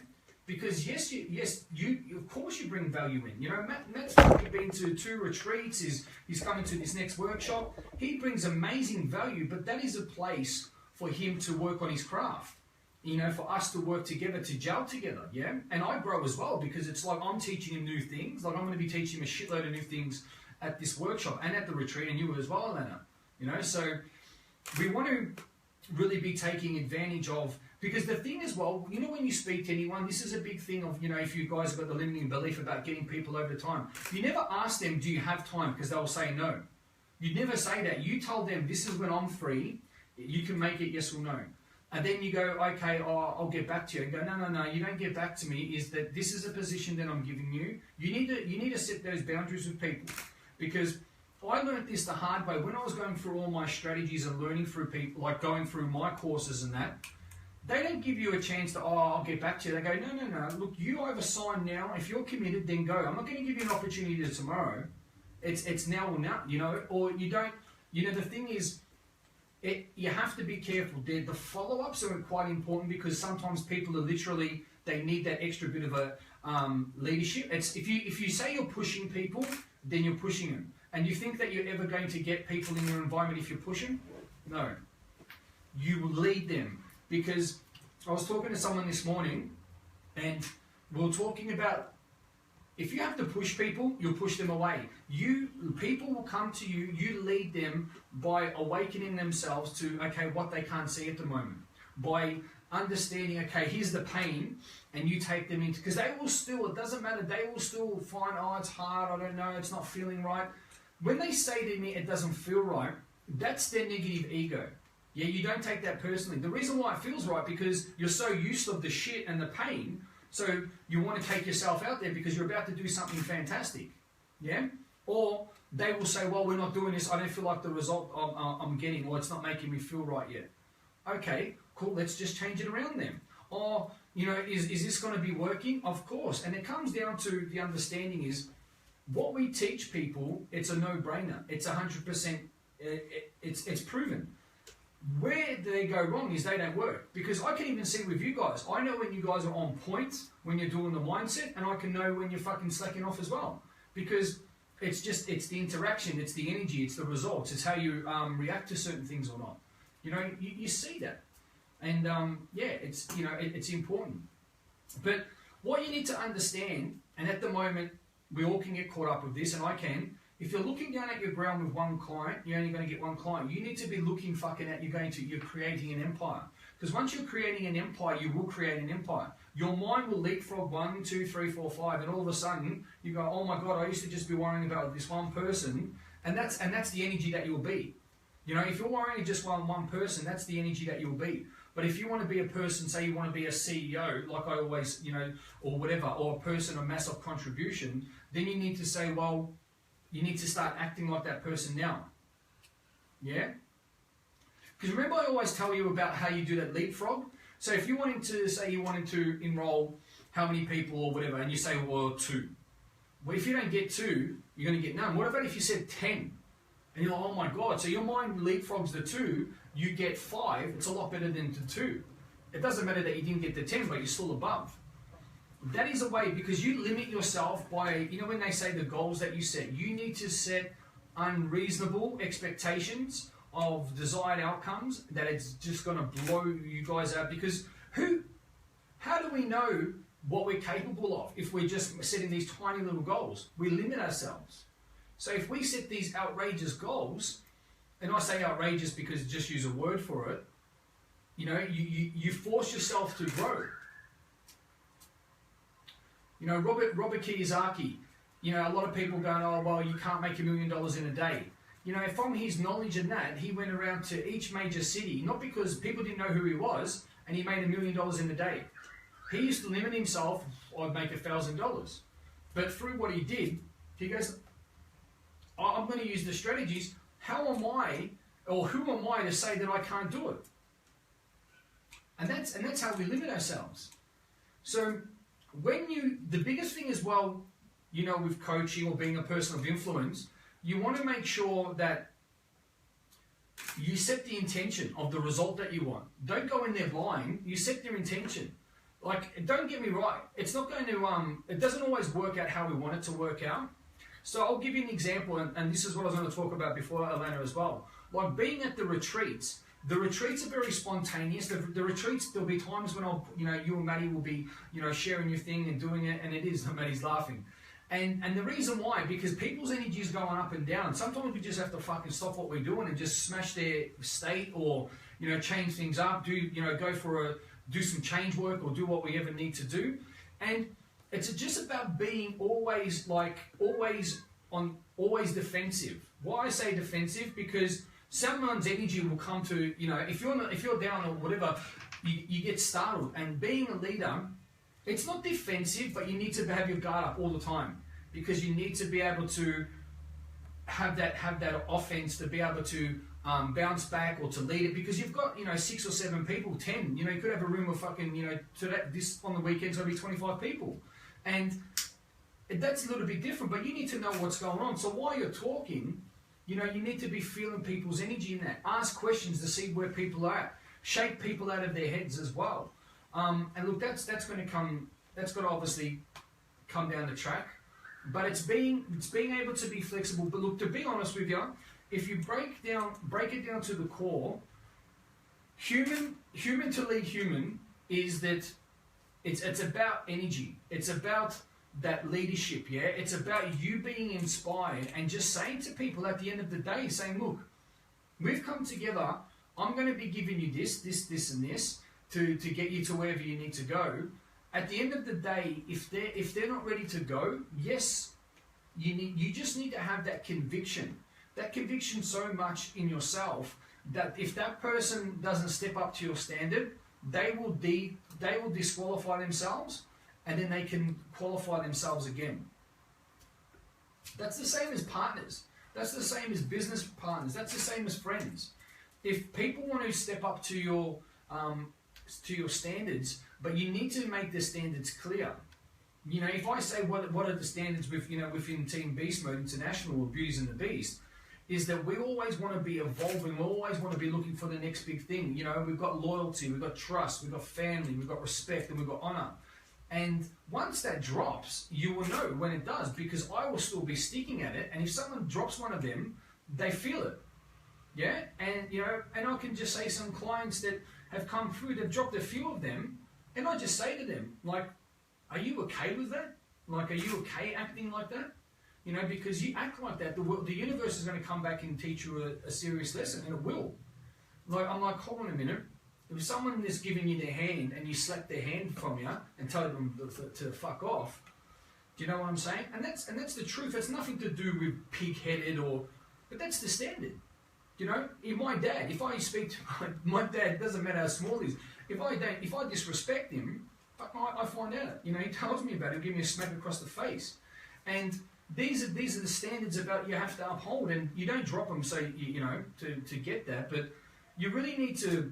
Because yes, you of course you bring value in. You know, Matt's been to 2 retreats. He's coming to this next workshop. He brings amazing value, but that is a place for him to work on his craft. You know, for us to work together, to gel together, yeah? And I grow as well, because it's like I'm teaching him new things. Like I'm going to be teaching him a shitload of new things at this workshop and at the retreat, and you as well, Elena. You know, so we want to really be taking advantage of, because the thing is, well, you know, when you speak to anyone, this is a big thing of, you know, if you guys have got the limiting belief about getting people over time, you never ask them, do you have time? Because they'll say no. You never say that. You tell them, this is when I'm free, you can make it yes or no. And then you go, okay, I'll get back to you. And go, no, you don't get back to me. Is that this is a position that I'm giving you. You need to set those boundaries with people. Because I learned this the hard way. When I was going through all my strategies and learning through people, like going through my courses and that, they don't give you a chance to, I'll get back to you. They go, no, look, you either sign now. If you're committed, then go. I'm not going to give you an opportunity to tomorrow. It's now or now, you know, or you don't, you know, the thing is, you have to be careful. The follow-ups are quite important, because sometimes people are literally, they need that extra bit of a leadership. It's if you say you're pushing people, then you're pushing them. And you think that you're ever going to get people in your environment if you're pushing? No. You lead them. Because I was talking to someone this morning, and we were talking about, if you have to push people, you'll push them away. People will come to you, you lead them by awakening themselves to, okay, what they can't see at the moment. By understanding, okay, here's the pain, and you take them into, because they will still, it doesn't matter, they will still find, it's hard, I don't know, it's not feeling right. When they say to me, it doesn't feel right, that's their negative ego. Yeah, you don't take that personally. The reason why it feels right, because you're so used to the shit and the pain, so you want to take yourself out there because you're about to do something fantastic. Yeah? Or they will say, well, we're not doing this. I don't feel like the result I'm getting, or it's not making me feel right yet. Okay, cool. Let's just change it around then. Or, you know, is this going to be working? Of course. And it comes down to the understanding is what we teach people, it's a no-brainer. It's 100%, it's proven. Where they go wrong is they don't work. Because I can even see with you guys, I know when you guys are on point, when you're doing the mindset, and I can know when you're fucking slacking off as well. Because it's the interaction, it's the energy, it's the results, it's how you react to certain things or not. You know, you see that. And yeah, it's, you know, it's important. But what you need to understand, and at the moment, we all can get caught up with this, and I can. If you're looking down at your ground with one client, you're only going to get one client. You need to be looking fucking at, you're creating an empire. Because once you're creating an empire, you will create an empire. Your mind will leapfrog 1, 2, 3, 4, 5, and all of a sudden you go, oh my God, I used to just be worrying about this one person, and that's the energy that you'll be. You know, if you're worrying just one person, that's the energy that you'll be. But if you want to be a person, say you want to be a CEO, like I always, you know, or whatever, or a person of massive contribution, then you need to say, well, you need to start acting like that person now. Yeah? Because remember I always tell you about how you do that leapfrog? So if you wanted to, say you wanted to enroll how many people or whatever, and you say, well, 2. Well, if you don't get 2, you're going to get none. What about if you said 10? And you're like, oh my God, so your mind leapfrogs the 2, you get 5, it's a lot better than the 2. It doesn't matter that you didn't get the 10, but you're still above. That is a way, because you limit yourself by, you know, when they say the goals that you set, you need to set unreasonable expectations of desired outcomes that it's just going to blow you guys out. Because how do we know what we're capable of if we're just setting these tiny little goals? We limit ourselves. So if we set these outrageous goals, and I say outrageous because just use a word for it, you know, you force yourself to grow. You know, Robert Kiyosaki, you know, a lot of people going, oh, well, you can't make $1 million in a day. You know, from his knowledge in that, he went around to each major city, not because people didn't know who he was, and he made $1 million in a day. He used to limit himself, I'd make $1,000. But through what he did, he goes, I'm going to use the strategies. How am I, or who am I to say that I can't do it? And that's how we limit ourselves. So the biggest thing as well, you know, with coaching or being a person of influence, you want to make sure that you set the intention of the result that you want. Don't go in there blind. You set your intention. like, don't get me right, it's not going to, it doesn't always work out how we want it to work out. So I'll give you an example, and this is what I was going to talk about before, Elena, as well. Like being at the retreats are very spontaneous. The retreats, there'll be times when you and Maddie will be, sharing your thing and doing it, and it is, Maddie's laughing. And the reason why, because people's energy is going up and down. Sometimes we just have to fucking stop what we're doing and just smash their state, or, change things up, do some change work, or do what we ever need to do. And it's just about being always defensive. Why I say defensive? Because someone's energy will come to, if you're down or whatever, you get startled. And being a leader, it's not defensive, but you need to have your guard up all the time, because you need to be able to have that offense, to be able to bounce back or to lead it, because you've got 6 or 7 people, 10. You could have a room of fucking this on the weekends there'll be 25 people, and that's a little bit different. But you need to know what's going on. So while you're talking, you need to be feeling people's energy in that. Ask questions to see where people are at. Shake people out of their heads as well. And look, that's going to obviously come down the track. But it's being able to be flexible. But look, to be honest with you, if you break it down to the core, human to lead human is that it's about energy. It's about that leadership, yeah? It's about you being inspired and just saying to people at the end of the day, saying, look, we've come together, I'm going to be giving you this, and this to get you to wherever you need to go. At the end of the day, if they're not ready to go, yes, you just need to have that conviction so much in yourself that if that person doesn't step up to your standard, they will disqualify themselves, and then they can qualify themselves again. That's the same as partners. That's the same as business partners. That's the same as friends. If people want to step up to your standards, but you need to make the standards clear. If I say what are the standards within Team Beast Mode International or Beauties and the Beast, is that we always want to be evolving. We always want to be looking for the next big thing. We've got loyalty, we've got trust, we've got family, we've got respect, and we've got honor. And once that drops, you will know when it does, because I will still be sticking at it. And if someone drops one of them, they feel it. Yeah? And, and I can just say some clients that have come through, they've dropped a few of them, and I just say to them, like, are you okay with that? Like, are you okay acting like that? Because you act like that, the universe is going to come back and teach you a serious lesson, and it will. I'm like, hold on a minute. If someone is giving you their hand and you slap their hand from you and tell them to fuck off, do you know what I'm saying? And that's the truth. It's nothing to do with pig-headed but that's the standard. In my dad, if I speak to my dad, it doesn't matter how small he is. If I disrespect him, I find out. He tells me about it, give me a smack across the face. And these are the standards about you have to uphold, and you don't drop them so to get that, but you really need to.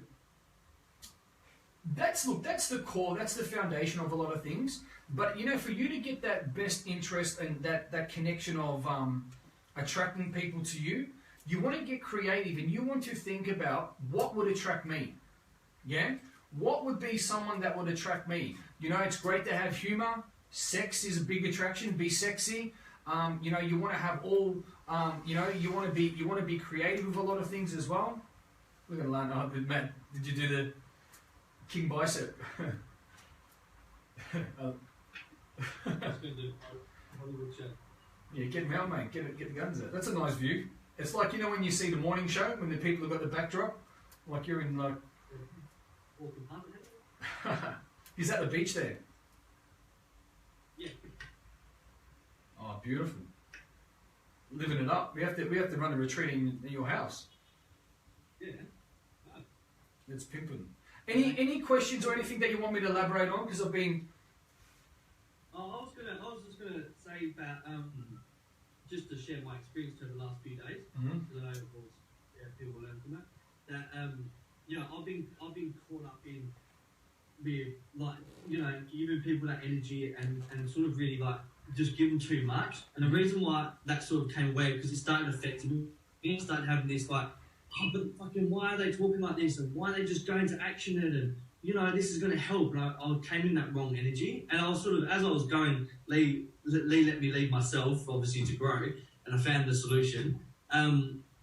That's the core, that's the foundation of a lot of things. But for you to get that best interest and that connection of attracting people to you, you want to get creative, and you want to think about what would attract me. Yeah? What would be someone that would attract me? It's great to have humor. Sex is a big attraction. Be sexy. You want to have all. You want to be creative with a lot of things as well. We're going to learn. Oh, Matt, did you do the King Bicep? That's good, dude. Hollywood chat. Yeah, get him out, mate. Get the guns out. That's a nice view. It's like when you see the morning show when the people have got the backdrop, like you're in like. Is that the beach there? Yeah. Oh, beautiful. Living it up. We have to run a retreat in your house. Yeah. It's pimping. Any questions or anything that you want me to elaborate on? Because I've been. I was just gonna say about just to share my experience over the last few days. Mm-hmm. Because I know, of course, people learn from that. That I've been caught up in with giving people that energy and sort of really just giving too much. And the reason why that sort of came away because it started affecting me. I started having this but fucking why are they talking like this, and why are they just going to action it, and you know, this is going to help. And I came in that wrong energy. And I was sort of, as I was going, Lee let me lead myself, obviously, to grow. And I found the solution.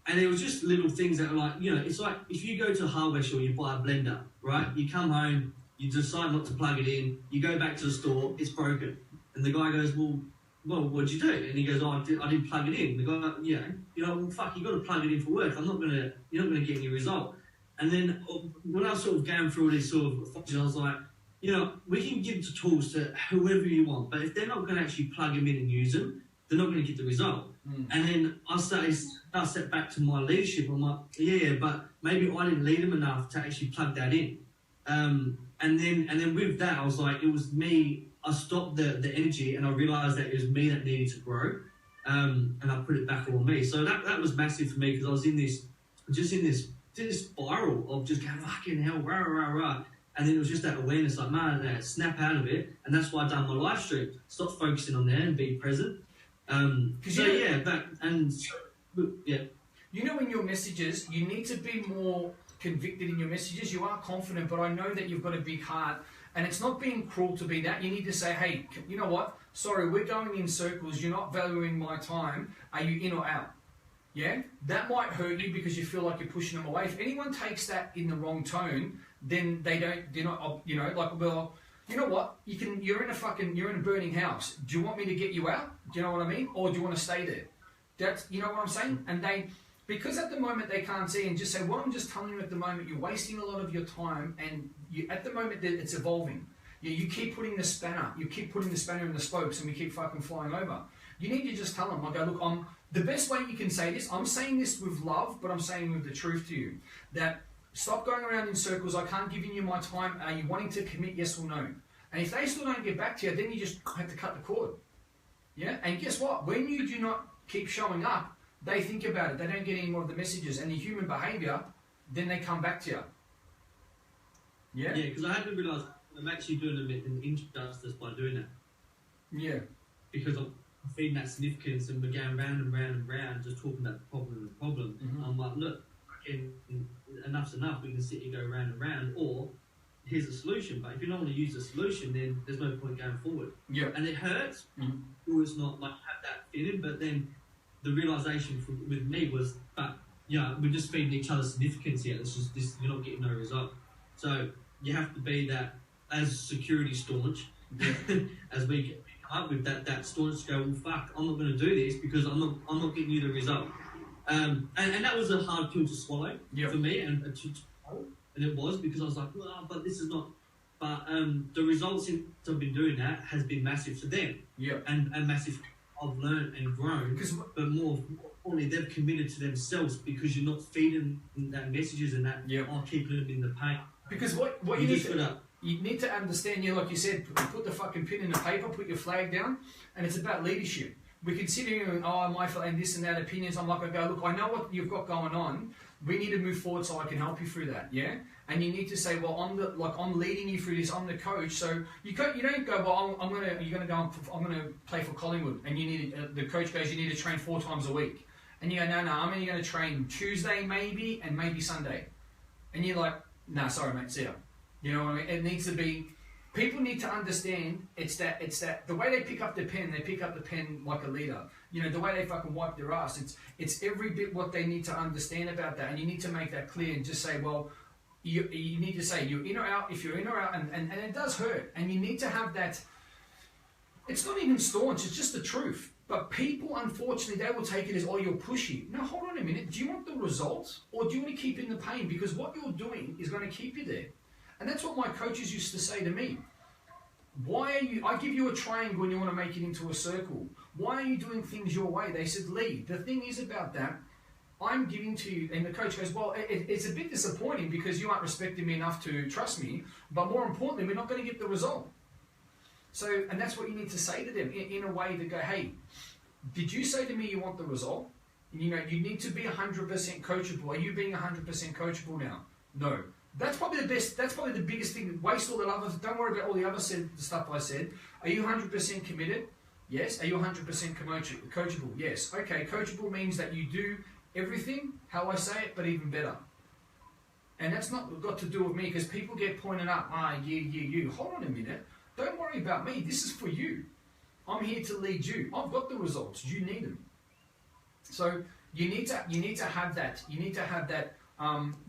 And it was just little things that are like, you know, it's like if you go to a hardware store, you buy a blender, right? You come home, you decide not to plug it in, you go back to the store, it's broken. And the guy goes, well, what'd you do? And he goes, oh, I didn't plug it in. The guy, well, fuck, you got to plug it in for work. You're not gonna get any result. And then when I was sort of going through all these sort of functions, I was like, you know, we can give the tools to whoever you want, but if they're not going to actually plug them in and use them, they're not going to get the result. And then I step back to my leadership. I'm like, yeah, but maybe I didn't lead them enough to actually plug that in. And then with that, I was like, it was me. I stopped the energy, and I realised that it was me that needed to grow. And I put it back on me. So that was massive for me, because I was in this spiral of just going, fucking hell, rah, rah, rah. And then it was just that awareness, like, man, snap out of it. And that's why I done my live stream. Stop focusing on there and be present. You know, in your messages, you need to be more convicted in your messages. You are confident, but I know that you've got a big heart. And it's not being cruel to be that. You need to say, hey, you know what? Sorry, we're going in circles. You're not valuing my time. Are you in or out? Yeah? That might hurt you because you feel like you're pushing them away. If anyone takes that in the wrong tone, then they're not, you know, like, well, you know what? You're in a burning house. Do you want me to get you out? Do you know what I mean? Or do you want to stay there? That's, you know what I'm saying? And because at the moment they can't see, and just say, what I'm just telling you at the moment, you're wasting a lot of your time, and at the moment it's evolving. You keep putting the spanner in the spokes, and we keep fucking flying over. You need to just tell them, I go, look, the best way you can say this, I'm saying this with love, but I'm saying with the truth to you, that stop going around in circles. I can't give you my time. Are you wanting to commit, yes or no? And if they still don't get back to you, then you just have to cut the cord. Yeah? And guess what? When you do not keep showing up, they think about it. They don't get any more of the messages. And the human behavior, then they come back to you. Yeah? Yeah, because I had to realise I'm actually doing them an injustice by doing that. Yeah. Because I'm feeding that significance, and we're going round and round and round, just talking about the problem and the problem. Mm-hmm. I'm like, look, enough's enough. We can sit here, go round and round, or here's a solution. But if you don't want to use the solution, then there's no point going forward. Yeah. And it hurts. Mm-hmm. Or it's not like have that feeling. But then the realization with me was, but yeah, we're just feeding each other significance here. It's just this. You're not getting no result. So you have to be that as security staunch as we come up with that staunch to go, well, fuck, I'm not going to do this because I'm not getting you the result. And that was a hard pill to swallow for me, and it was, because I was like, well, but this is not. But the results since I've been doing that has been massive for them, and massive. I've learned and grown, but more importantly, they've committed to themselves, because you're not feeding that messages and that keeping them in the pain. Because what you need to understand, like you said, put the fucking pen in the paper, put your flag down, and it's about leadership. We can sit here and, my and this and that opinions. I'm like, I go, look, I know what you've got going on. We need to move forward so I can help you through that, yeah? And you need to say, well, I'm leading you through this. I'm the coach, so you don't go, well, I'm gonna play for Collingwood, and you need the coach goes, you need to train 4 times a week, and you go, no, I'm only going to train Tuesday maybe, and maybe Sunday, and you're like, nah, sorry mate, see ya. You know what I mean? It needs to be. People need to understand it's that the way they pick up the pen like a leader. You know, the way they fucking wipe their ass. It's every bit what they need to understand about that, and you need to make that clear and just say, well, you need to say you're in or out. If you're in or out, and it does hurt, and you need to have that. It's not even staunch. It's just the truth. But people, unfortunately, they will take it as, oh, you're pushy. No, hold on a minute. Do you want the results, or do you want to keep in the pain? Because what you're doing is going to keep you there. And that's what my coaches used to say to me. I give you a triangle and you want to make it into a circle. Why are you doing things your way? They said, Lee, the thing is about that, I'm giving to you, and the coach goes, well, it's a bit disappointing because you aren't respecting me enough to trust me, but more importantly, we're not going to get the result. So, and that's what you need to say to them in a way to go, hey, did you say to me you want the result? You know, you need to be 100% coachable. Are you being 100% coachable now? No. That's probably the best. That's probably the biggest thing. Waste all the other. Don't worry about all the other stuff I said. Are you 100% committed? Yes. Are you 100% coachable? Yes. Okay. Coachable means that you do everything how I say it, but even better. And that's not got to do with me, because people get pointed up, you. Hold on a minute. Don't worry about me. This is for you. I'm here to lead you. I've got the results. You need them. So you need to have that. You need to have that,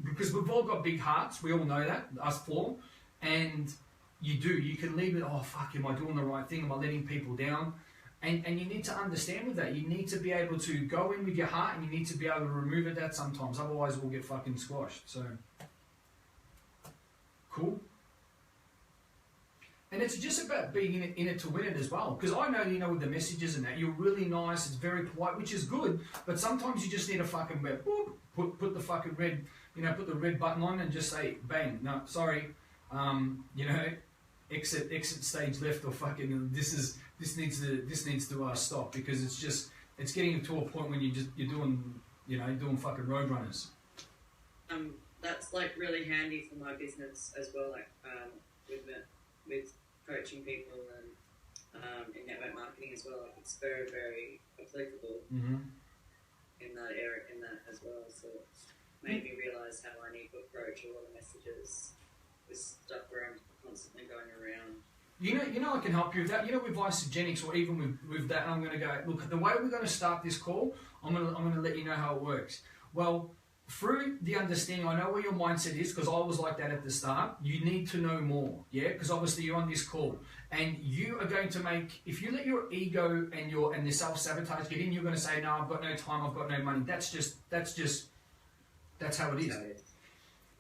because we've all got big hearts. We all know that, us four. And you do. You can leave it, oh, fuck, am I doing the right thing? Am I letting people down? And you need to understand with that. You need to be able to go in with your heart, and you need to be able to remove it that sometimes. Otherwise, we'll get fucking squashed. So, cool. And it's just about being in it to win it as well. Because I know, with the messages and that, you're really nice, it's very polite, which is good. But sometimes you just need a fucking put the fucking red, put the red button on and just say, bang, no, sorry, exit stage left, or fucking this needs to stop, because it's getting to a point when you're doing fucking road runners. That's like really handy for my business as well, like with coaching people and in network marketing as well. Like, it's very, very applicable in that area, in that as well. So it's made me realise how I need to approach a lot of messages with stuff where I'm constantly going around. I can help you with that. With Isogenics, or even with that, I'm going to go, look, the way we're going to start this call, I'm going to let you know how it works. Well, through the understanding, I know where your mindset is, because I was like that at the start. You need to know more, yeah? Because obviously you're on this call, and you are going to make, if you let your ego and the self-sabotage get in, you're going to say, no, I've got no time, I've got no money. That's how it is.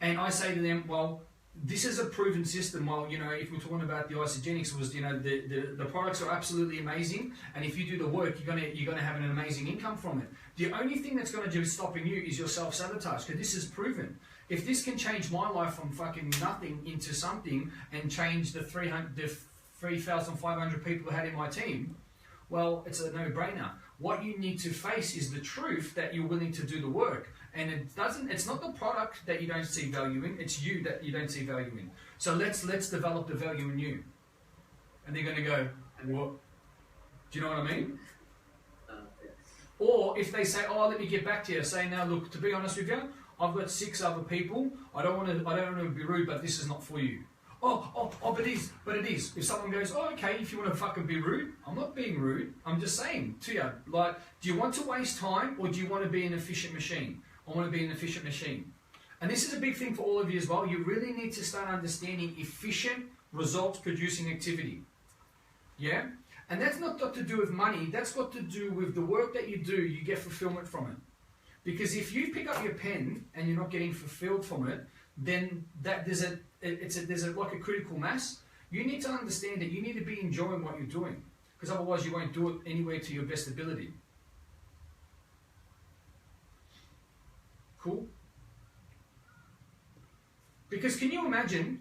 And I say to them, well, this is a proven system. Well, if we're talking about the Isogenics, was the products are absolutely amazing, and if you do the work, you're gonna have an amazing income from it. The only thing that's going to be stopping you is your self-sabotage, because this is proven. If this can change my life from fucking nothing into something, and change the 3,500 people I had in my team, well, it's a no-brainer. What you need to face is the truth that you're willing to do the work. And it's not the product that you don't see value in, it's you that you don't see value in. So let's develop the value in you. And they're going to go, what? Do you know what I mean? Yes. Or if they say, oh, let me get back to you, say, now look, to be honest with you, I've got 6 other people. I don't want to be rude, but this is not for you. But it is. If someone goes, oh, okay, if you want to fucking be rude, I'm not being rude. I'm just saying to you, like, do you want to waste time, or do you want to be an efficient machine? I want to be an efficient machine. And this is a big thing for all of you as well. You really need to start understanding efficient results producing activity. Yeah? And that's not got to do with money. That's got to do with the work that you do. You get fulfillment from it. Because if you pick up your pen and you're not getting fulfilled from it, then there's like a critical mass. You need to understand that you need to be enjoying what you're doing, because otherwise you won't do it anywhere to your best ability. Cool? Because can you imagine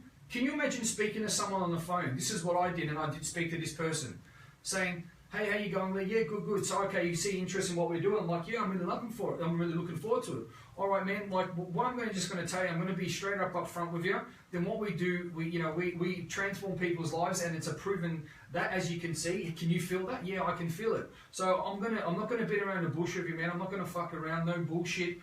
speaking to someone on the phone? This is what I did, and I did speak to this person, saying, hey, how you going? Like, yeah, good. So, okay, you see interest in what we're doing? I'm like, yeah, I'm really looking for it. I'm really looking forward to it. All right, man, like, what I'm just going to tell you, I'm going to be straight up front with you. Then what we do, we transform people's lives, and it's a proven that, as you can see. Can you feel that? Yeah, I can feel it. So I'm not going to beat around the bush with you, man. I'm not going to fuck around, no bullshit.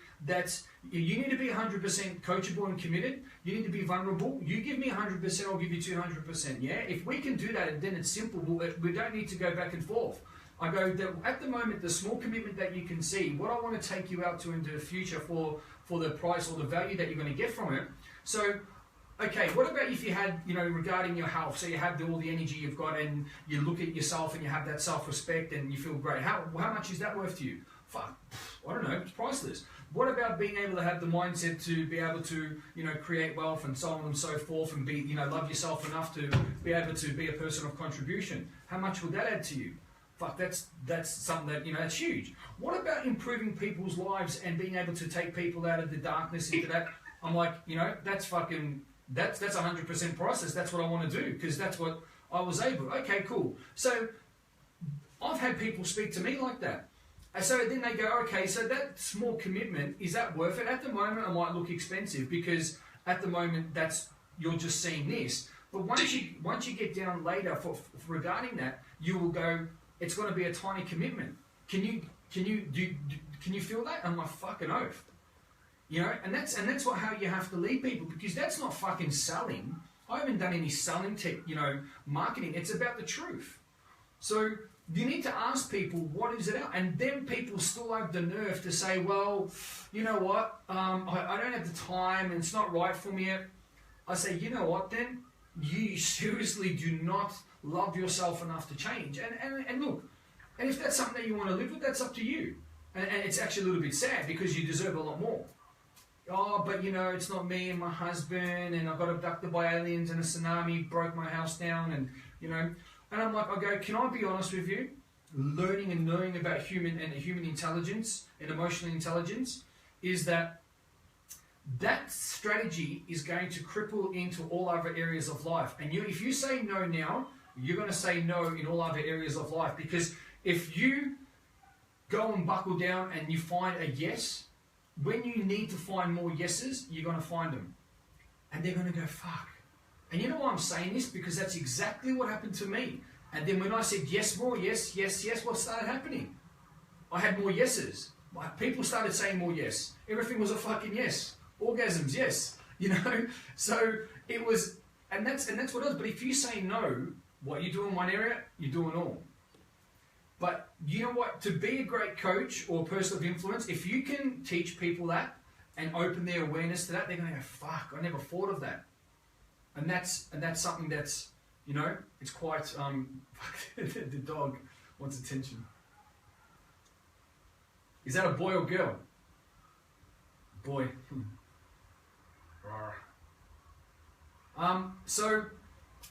You need to be 100% coachable and committed. You need to be vulnerable. You give me 100%, I'll give you 200%. Yeah, if we can do that, then it's simple. We don't need to go back and forth. I go, at the moment, the small commitment that you can see, what I want to take you out to into the future for the price or the value that you're going to get from it. So, okay, what about if you had, regarding your health, so you have all the energy you've got, and you look at yourself and you have that self-respect and you feel great. How much is that worth to you? Fuck, I don't know, it's priceless. What about being able to have the mindset to be able to, create wealth and so on and so forth, and be, love yourself enough to be able to be a person of contribution? How much would that add to you? Fuck, that's something that, that's huge. What about improving people's lives and being able to take people out of the darkness into that? I'm like, that's 100% priceless. That's what I want to do, because that's what I was able. Okay, cool. So I've had people speak to me like that. And so then they go, okay, so that small commitment, is that worth it? At the moment, it might look expensive, because at the moment, you're just seeing this. But once you get down later for regarding that, you will go, it's going to be a tiny commitment. Can you feel that? I'm like, fucking oath. You know, and that's what how you have to lead people, because that's not fucking selling. I haven't done any selling marketing. It's about the truth. So you need to ask people, what is it out? And then people still have the nerve to say, well, you know what, I don't have the time and it's not right for me yet. I say, you know what, then you seriously do not love yourself enough to change. And look, and if that's something that you want to live with, that's up to you. And it's actually a little bit sad, because you deserve a lot more. Oh, but you know, it's not me and my husband, and I got abducted by aliens, and a tsunami broke my house down, and you know, and I'm like, I go, can I be honest with you? Learning and knowing about human intelligence and emotional intelligence is that strategy is going to cripple into all other areas of life. And if you say no now, you're going to say no in all other areas of life, because if you go and buckle down and you find a yes, when you need to find more yeses, you're going to find them. And they're going to go, fuck. And you know why I'm saying this? Because that's exactly what happened to me. And then when I said yes more, yes, what started happening? I had more yeses. People started saying more yes. Everything was a fucking yes. Orgasms, yes. You know? So it was, and that's what it is. But if you say no, what you do in one area, you do in all. But you know what? To be a great coach or person of influence, if you can teach people that and open their awareness to that, they're going to go, fuck, I never thought of that. And that's something that's, you know, it's quite, the dog wants attention. Is that a boy or girl? Boy. So,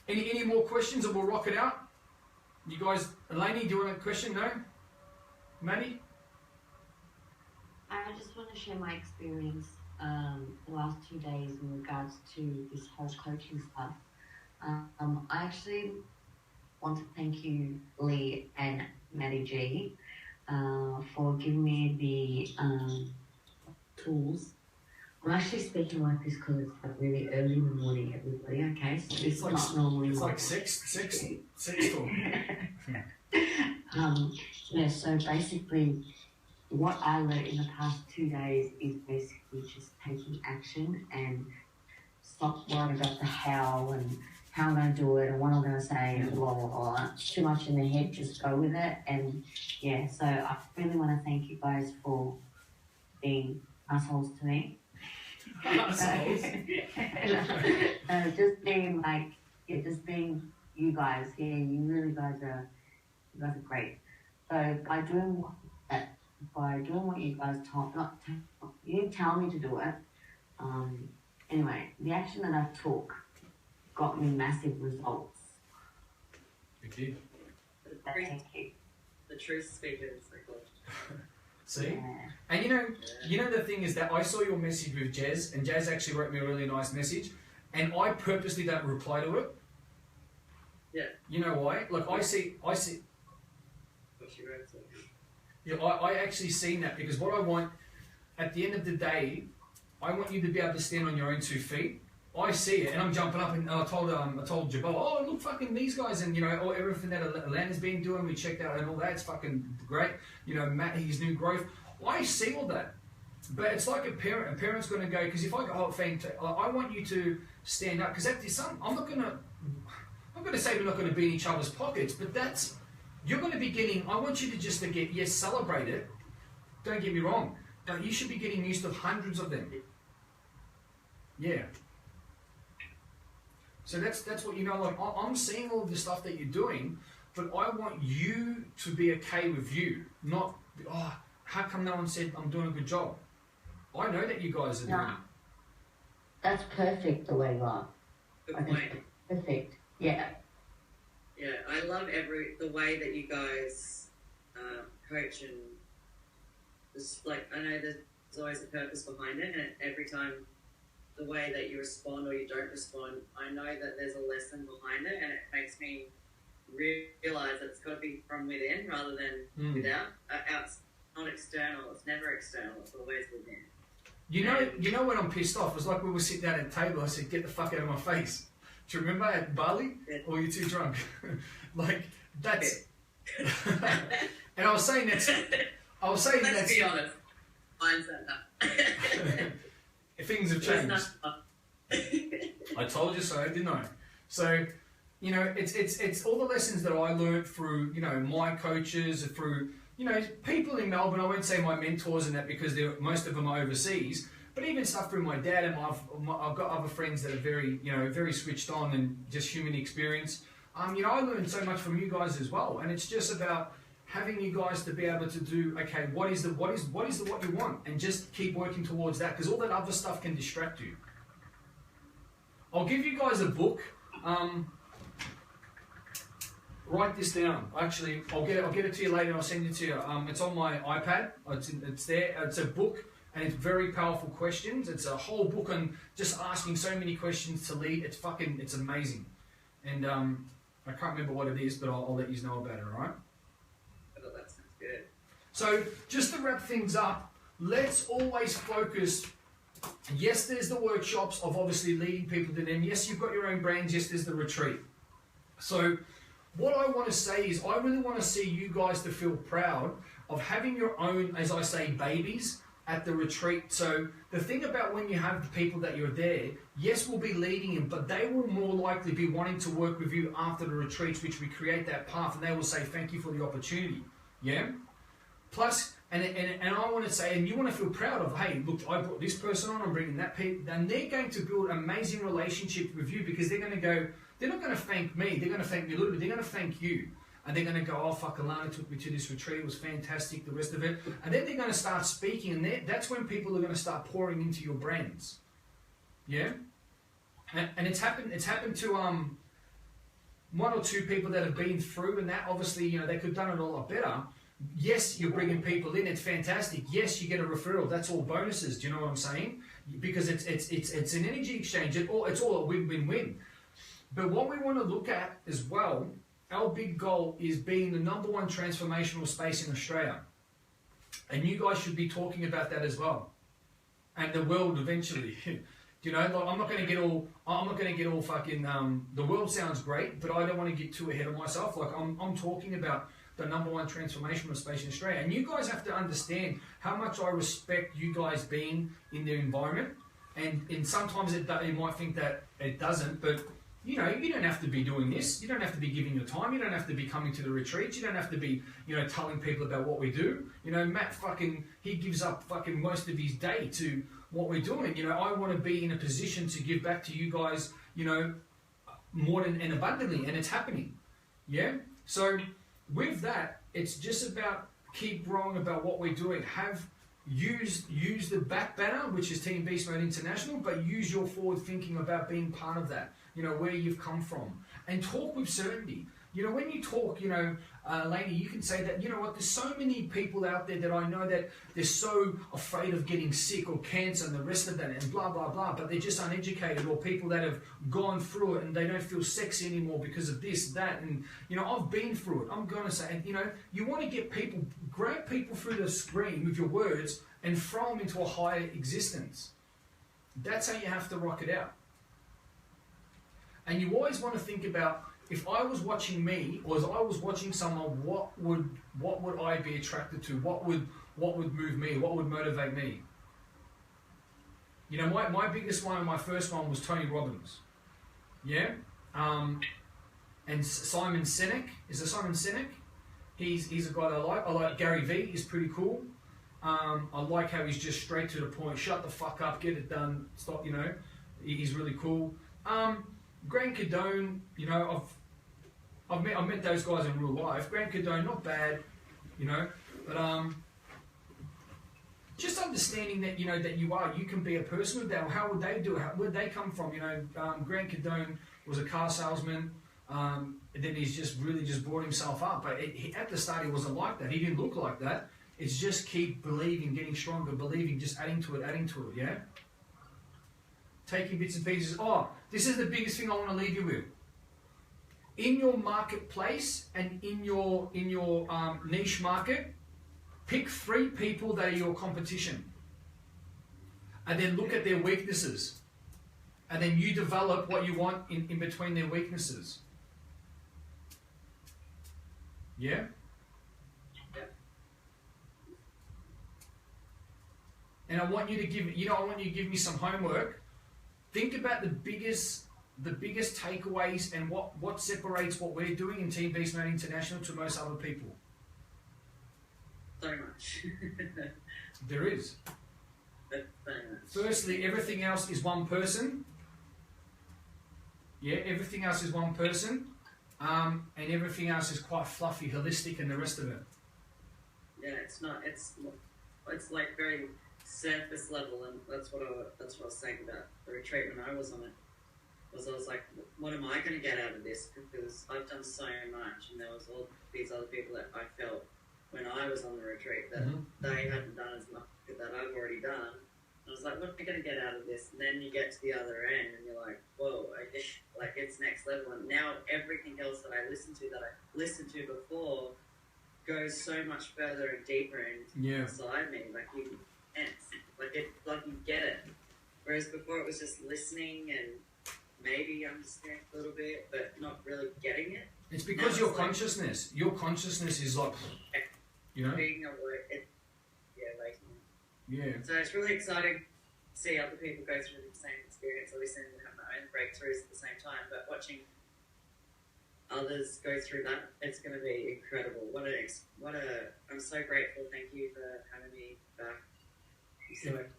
any more questions, or we'll rock it out? You guys, Eleni, do you want a question? No? Maddie? I just want to share my experience the last 2 days in regards to this whole coaching stuff. I actually want to thank you, Lee and Maddie G, for giving me the tools. I'm actually speaking like this because it's like really early in the morning, everybody, okay? So it's like, not normally. It's like six talk. Yeah, so basically what I learned in the past 2 days is basically just taking action and stop worrying about the how and how I'm going to do it and what I'm going to say and blah, blah, blah. It's too much in the head, just go with it. And yeah, so I really want to thank you guys for being assholes to me. Assholes? Just being like, yeah, just being you guys. Yeah, you really guys are great. So by doing what you guys you didn't tell me to do it. Anyway, the action that I took got me massive results. Thank you. Thank you. The truth speakers, like God. See? Yeah. And you know the thing is that I saw your message with Jez, and Jez actually wrote me a really nice message, and I purposely don't reply to it. Yeah. You know why? Like I see. What she wrote. So. Yeah, I actually seen that, because what I want, at the end of the day, I want you to be able to stand on your own 2 feet. I see it, and I'm jumping up, and I told Jabal, oh look, fucking these guys, and you know, everything that Atlanta's been doing, we checked out and all that, it's fucking great. You know, Matt, his new growth. I see all that, but it's like a parent's going to go, because if I go, oh, I want you to stand up, because I'm not going to say we're not going to be in each other's pockets, but you're going to be getting. I want you to just celebrate it. Don't get me wrong, but you should be getting used to hundreds of them. Yeah. So that's what, you know, like I'm seeing all the stuff that you're doing, but I want you to be okay with you, not, oh, how come no one said I'm doing a good job? I know that you guys are doing it. That's perfect the way you are. Good point. Perfect. Yeah. Yeah, I love the way that you guys coach, and just like, I know there's always a purpose behind it, and every time the way that you respond or you don't respond, I know that there's a lesson behind it, and it makes me realize that it's got to be from within rather than without. It's not external. It's never external. It's always within. You know when I'm pissed off, it's like we were sitting down at a table, I said, get the fuck out of my face. Do you remember at Bali? Yeah. Or you're too drunk? Like, that's... And I was saying Let's be honest. Mine said that. things have changed. I told you so, didn't I? So, you know, it's all the lessons that I learned through, you know, my coaches, through, you know, people in Melbourne. I won't say my mentors and that because most of them are overseas, but even stuff through my dad, and I've got other friends that are very, you know, very switched on and just human experience. You know, I learned so much from you guys as well, and it's just about having you guys to be able to do, okay, what is what you want, and just keep working towards that, because all that other stuff can distract you. I'll give you guys a book. Write this down. Actually, I'll get it to you later, and I'll send it to you. It's on my iPad. It's there. It's a book, and it's very powerful questions. It's a whole book on just asking so many questions to lead. It's amazing. And I can't remember what it is, but I'll let you know about it. All right? Oh, that sounds good. So just to wrap things up, let's always focus. Yes, there's the workshops of obviously leading people to them. Yes, you've got your own brands. Yes, there's the retreat. So what I want to say is I really want to see you guys to feel proud of having your own, as I say, babies at the retreat. So the thing about when you have the people that you're there, yes, we'll be leading them, but they will more likely be wanting to work with you after the retreats, which we create that path, and they will say, thank you for the opportunity. Yeah? Plus, and I want to say, and you want to feel proud of, hey, look, I brought this person on, I'm bringing that people, and they're going to build an amazing relationship with you, because they're going to go, they're not going to thank me, they're going to thank me a little bit, they're going to thank you. And they're going to go, oh, fuck, Alana took me to this retreat, it was fantastic, the rest of it. And then they're going to start speaking, and that's when people are going to start pouring into your brands. Yeah? And it's happened to one or two people that have been through, and that obviously, you know, they could have done it a lot better. Yes, you're bringing people in, it's fantastic. Yes, you get a referral, that's all bonuses, do you know what I'm saying? Because it's an energy exchange, it's all a win-win-win. But what we want to look at as well, our big goal is being the #1 transformational space in Australia. And you guys should be talking about that as well. And the world eventually. You know, like, I'm not going to get all fucking, the world sounds great, but I don't want to get too ahead of myself. Like, I'm talking about the #1 transformational space in Australia. And you guys have to understand how much I respect you guys being in the environment. And sometimes you might think that it doesn't, but you know, you don't have to be doing this. You don't have to be giving your time. You don't have to be coming to the retreats. You don't have to be, you know, telling people about what we do. You know, Matt he gives up fucking most of his day to what we're doing. You know, I want to be in a position to give back to you guys, you know, more than and abundantly, and it's happening. Yeah? So with that, it's just about keep growing about what we're doing. Use the back banner, which is Team Beast Mode International, but use your forward thinking about being part of that, you know, where you've come from, and talk with certainty. You know, when you talk, you know, Lainey, you can say that, you know what, there's so many people out there that I know that they're so afraid of getting sick or cancer and the rest of that and blah, blah, blah, but they're just uneducated, or people that have gone through it and they don't feel sexy anymore because of this, that, and, you know, I've been through it. I'm going to say, and, you know, you want to get people, grab people through the screen with your words and throw them into a higher existence. That's how you have to rock it out. And you always want to think about, if I was watching me, or as I was watching someone, what would I be attracted to? What would move me? What would motivate me? You know, my biggest one and my first one was Tony Robbins. Yeah? And Simon Sinek. Is it Simon Sinek? He's a guy that I like. I like Gary Vee, he's pretty cool. I like how he's just straight to the point. Shut the fuck up, get it done, stop, you know. He's really cool. Grant Cardone, you know, I've met those guys in real life. Grant Cardone, not bad, you know, but just understanding that, you know, that you can be a person with that. How would they do it? Where'd they come from? You know, Grant Cardone was a car salesman, and then he's just brought himself up. But at the start, he wasn't like that. He didn't look like that. It's just keep believing, getting stronger, believing, just adding to it, yeah? Taking bits and pieces. Oh, this is the biggest thing I want to leave you with. In your marketplace and in your niche market, pick 3 people that are your competition, and then look at their weaknesses, and then you develop what you want in between their weaknesses. Yeah? and I want you to give me some homework. Think about the biggest takeaways and what separates what we're doing in Team Beast Mode International to most other people. So much. There is. So much. Firstly, everything else is one person. Yeah, everything else is one person, and everything else is quite fluffy, holistic, and the rest of it. Yeah, it's not. It's like very surface level, and that's what I was saying about the retreat when I was on it. I was like, what am I going to get out of this? Because I've done so much, and there was all these other people that I felt when I was on the retreat that they hadn't done as much that I've already done. I was like, what am I going to get out of this? And then you get to the other end, and you're like, whoa, like it's next level. And now everything else that I listened to before goes so much further and deeper inside me. Like you get it. Whereas before it was just listening and maybe understand a little bit, but not really getting it. It's because your consciousness is like, you know. Being aware, like. Yeah. So it's really exciting to see other people go through the same experience. Obviously, and have my own breakthroughs at the same time, but watching others go through that, it's going to be incredible. I'm so grateful. Thank you for having me back.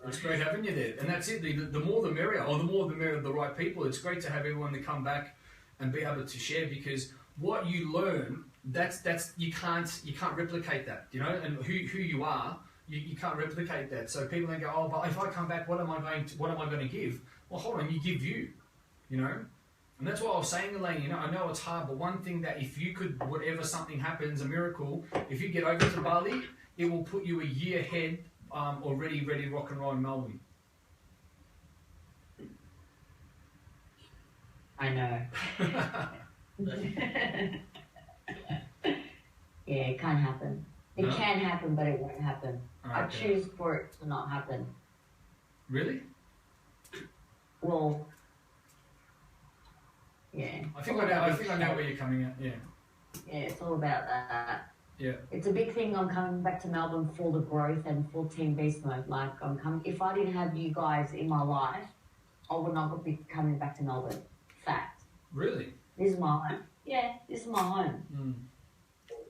It's great having you there, and that's it. The more the merrier, or the more the merrier of the right people. It's great to have everyone to come back and be able to share, because what you learn, that's you can't replicate that, you know, and who you are. You can't replicate that. So people then go, oh, but if I come back, what am I going to give? Well, hold on, you give you know? And that's what I was saying, Elaine, you know, I know it's hard, but one thing that if you could, whatever something happens, a miracle, if you get over to Bali, it will put you a year ahead, already ready to rock and roll in Melbourne. I know. Yeah, it can't happen. It can happen, but it won't happen. Okay. I choose for it to not happen. Really? Well, yeah. I think I know where you're coming at. Yeah. Yeah, it's all about that. Yeah. It's a big thing. I'm coming back to Melbourne for the growth and for Team Beast Mode. Like I'm coming. If I didn't have you guys in my life, I would not be coming back to Melbourne. Fact. Really? This is my home. Yeah, this is my home.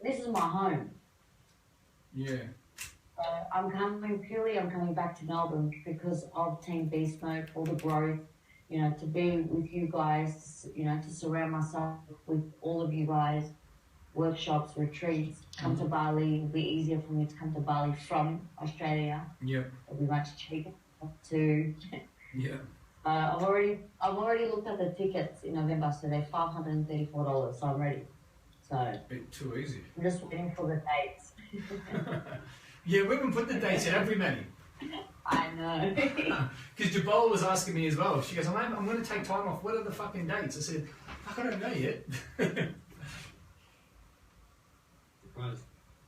This is my home. Yeah. I'm coming back to Melbourne because of Team Beast Mode, for the growth, you know, to be with you guys, you know, to surround myself with all of you guys, workshops, retreats, come to Bali. It'll be easier for me to come to Bali from Australia. Yeah. It'll be much cheaper to. Yeah. I've already looked at the tickets in November, so they're $534, so I'm ready. So. A bit too easy. I'm just waiting for the dates. Yeah, we haven't put the dates yet, have we, Maddie? I know. Because Jabola was asking me as well. She goes, I'm going to take time off. What are the fucking dates? I said, fuck, I don't know yet.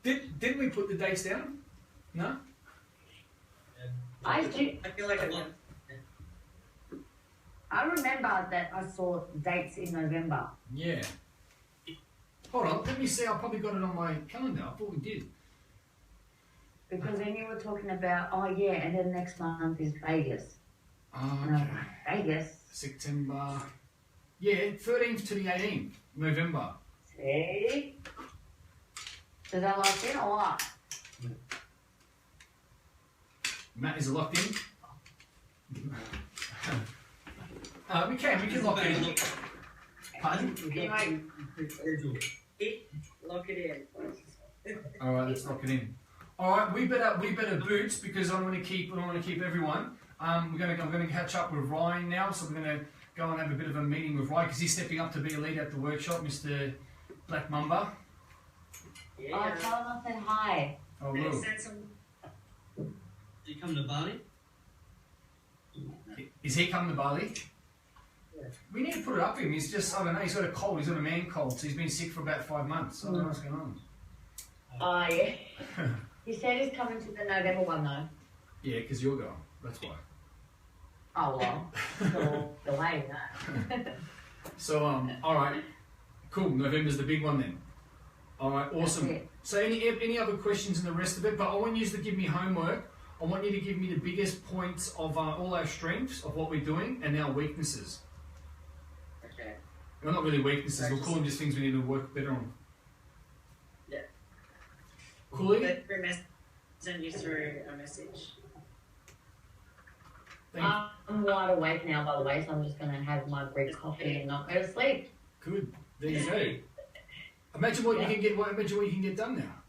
Didn't we put the dates down? No? I feel like I remember that I saw dates in November. Yeah. Hold on, let me see. I probably got it on my calendar. I thought we did. Because then you were talking about, oh yeah, and then next month is Vegas. Oh, No, okay. Vegas. September. Yeah, 13th to the 18th, November. See? So they're locked in or what? Matt, is it locked in? We can lock it in. Pardon? Lock it in. All right, let's lock it in. All right, we better boots, because I want to keep everyone. I'm gonna catch up with Ryan now, so we're gonna go and have a bit of a meeting with Ryan, because he's stepping up to be a lead at the workshop, Mr. Black Mamba. Yeah. Oh, tell them I said hi. Oh, will. Send some. You coming to Bali? Is he coming to Bali? Yeah. We need to put it up him. He's just, I don't know, he's got a cold. He's got a man cold, so he's been sick for about 5 months. I don't know what's going on. Oh yeah. He said he's coming to the November one though. Yeah, because you're going. That's why. Oh well. So delay that. So, all right. Cool. November's the big one then. All right, awesome. That's it. So any other questions in the rest of it? But I want you to give me homework. I I want you to give me the biggest points of all our strengths of what we're doing and our weaknesses. Okay. Well, not really weaknesses. We'll call them just things we need to work better on. Yeah. Coolly? But send you through a message. Thank you. I'm wide awake now, by the way, so I'm just gonna have my Greek coffee and not go to sleep. Good. There you go. Imagine what you can get. Imagine what you can get done now.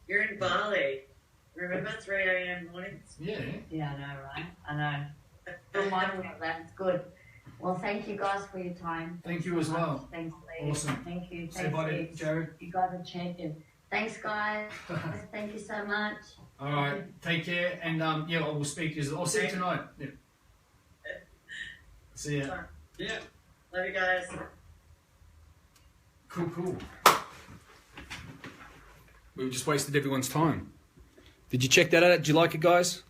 You're in Bali. Remember 3 a.m. mornings? Yeah. Yeah, I know, right? I know. Remind me of that. It's good. Well, thank you guys for your time. Thank you as well. Thanks, Lee. Awesome. Thank you. Say Thanks, bye to Lee. Jared. You guys are champions. Thanks, guys. Thank you so much. All right. Take care, and yeah, I will speak to you. I'll see you tonight. Yeah. See ya. Yeah. Love you guys. Cool. We've just wasted everyone's time. Did you check that out? Did you like it, guys?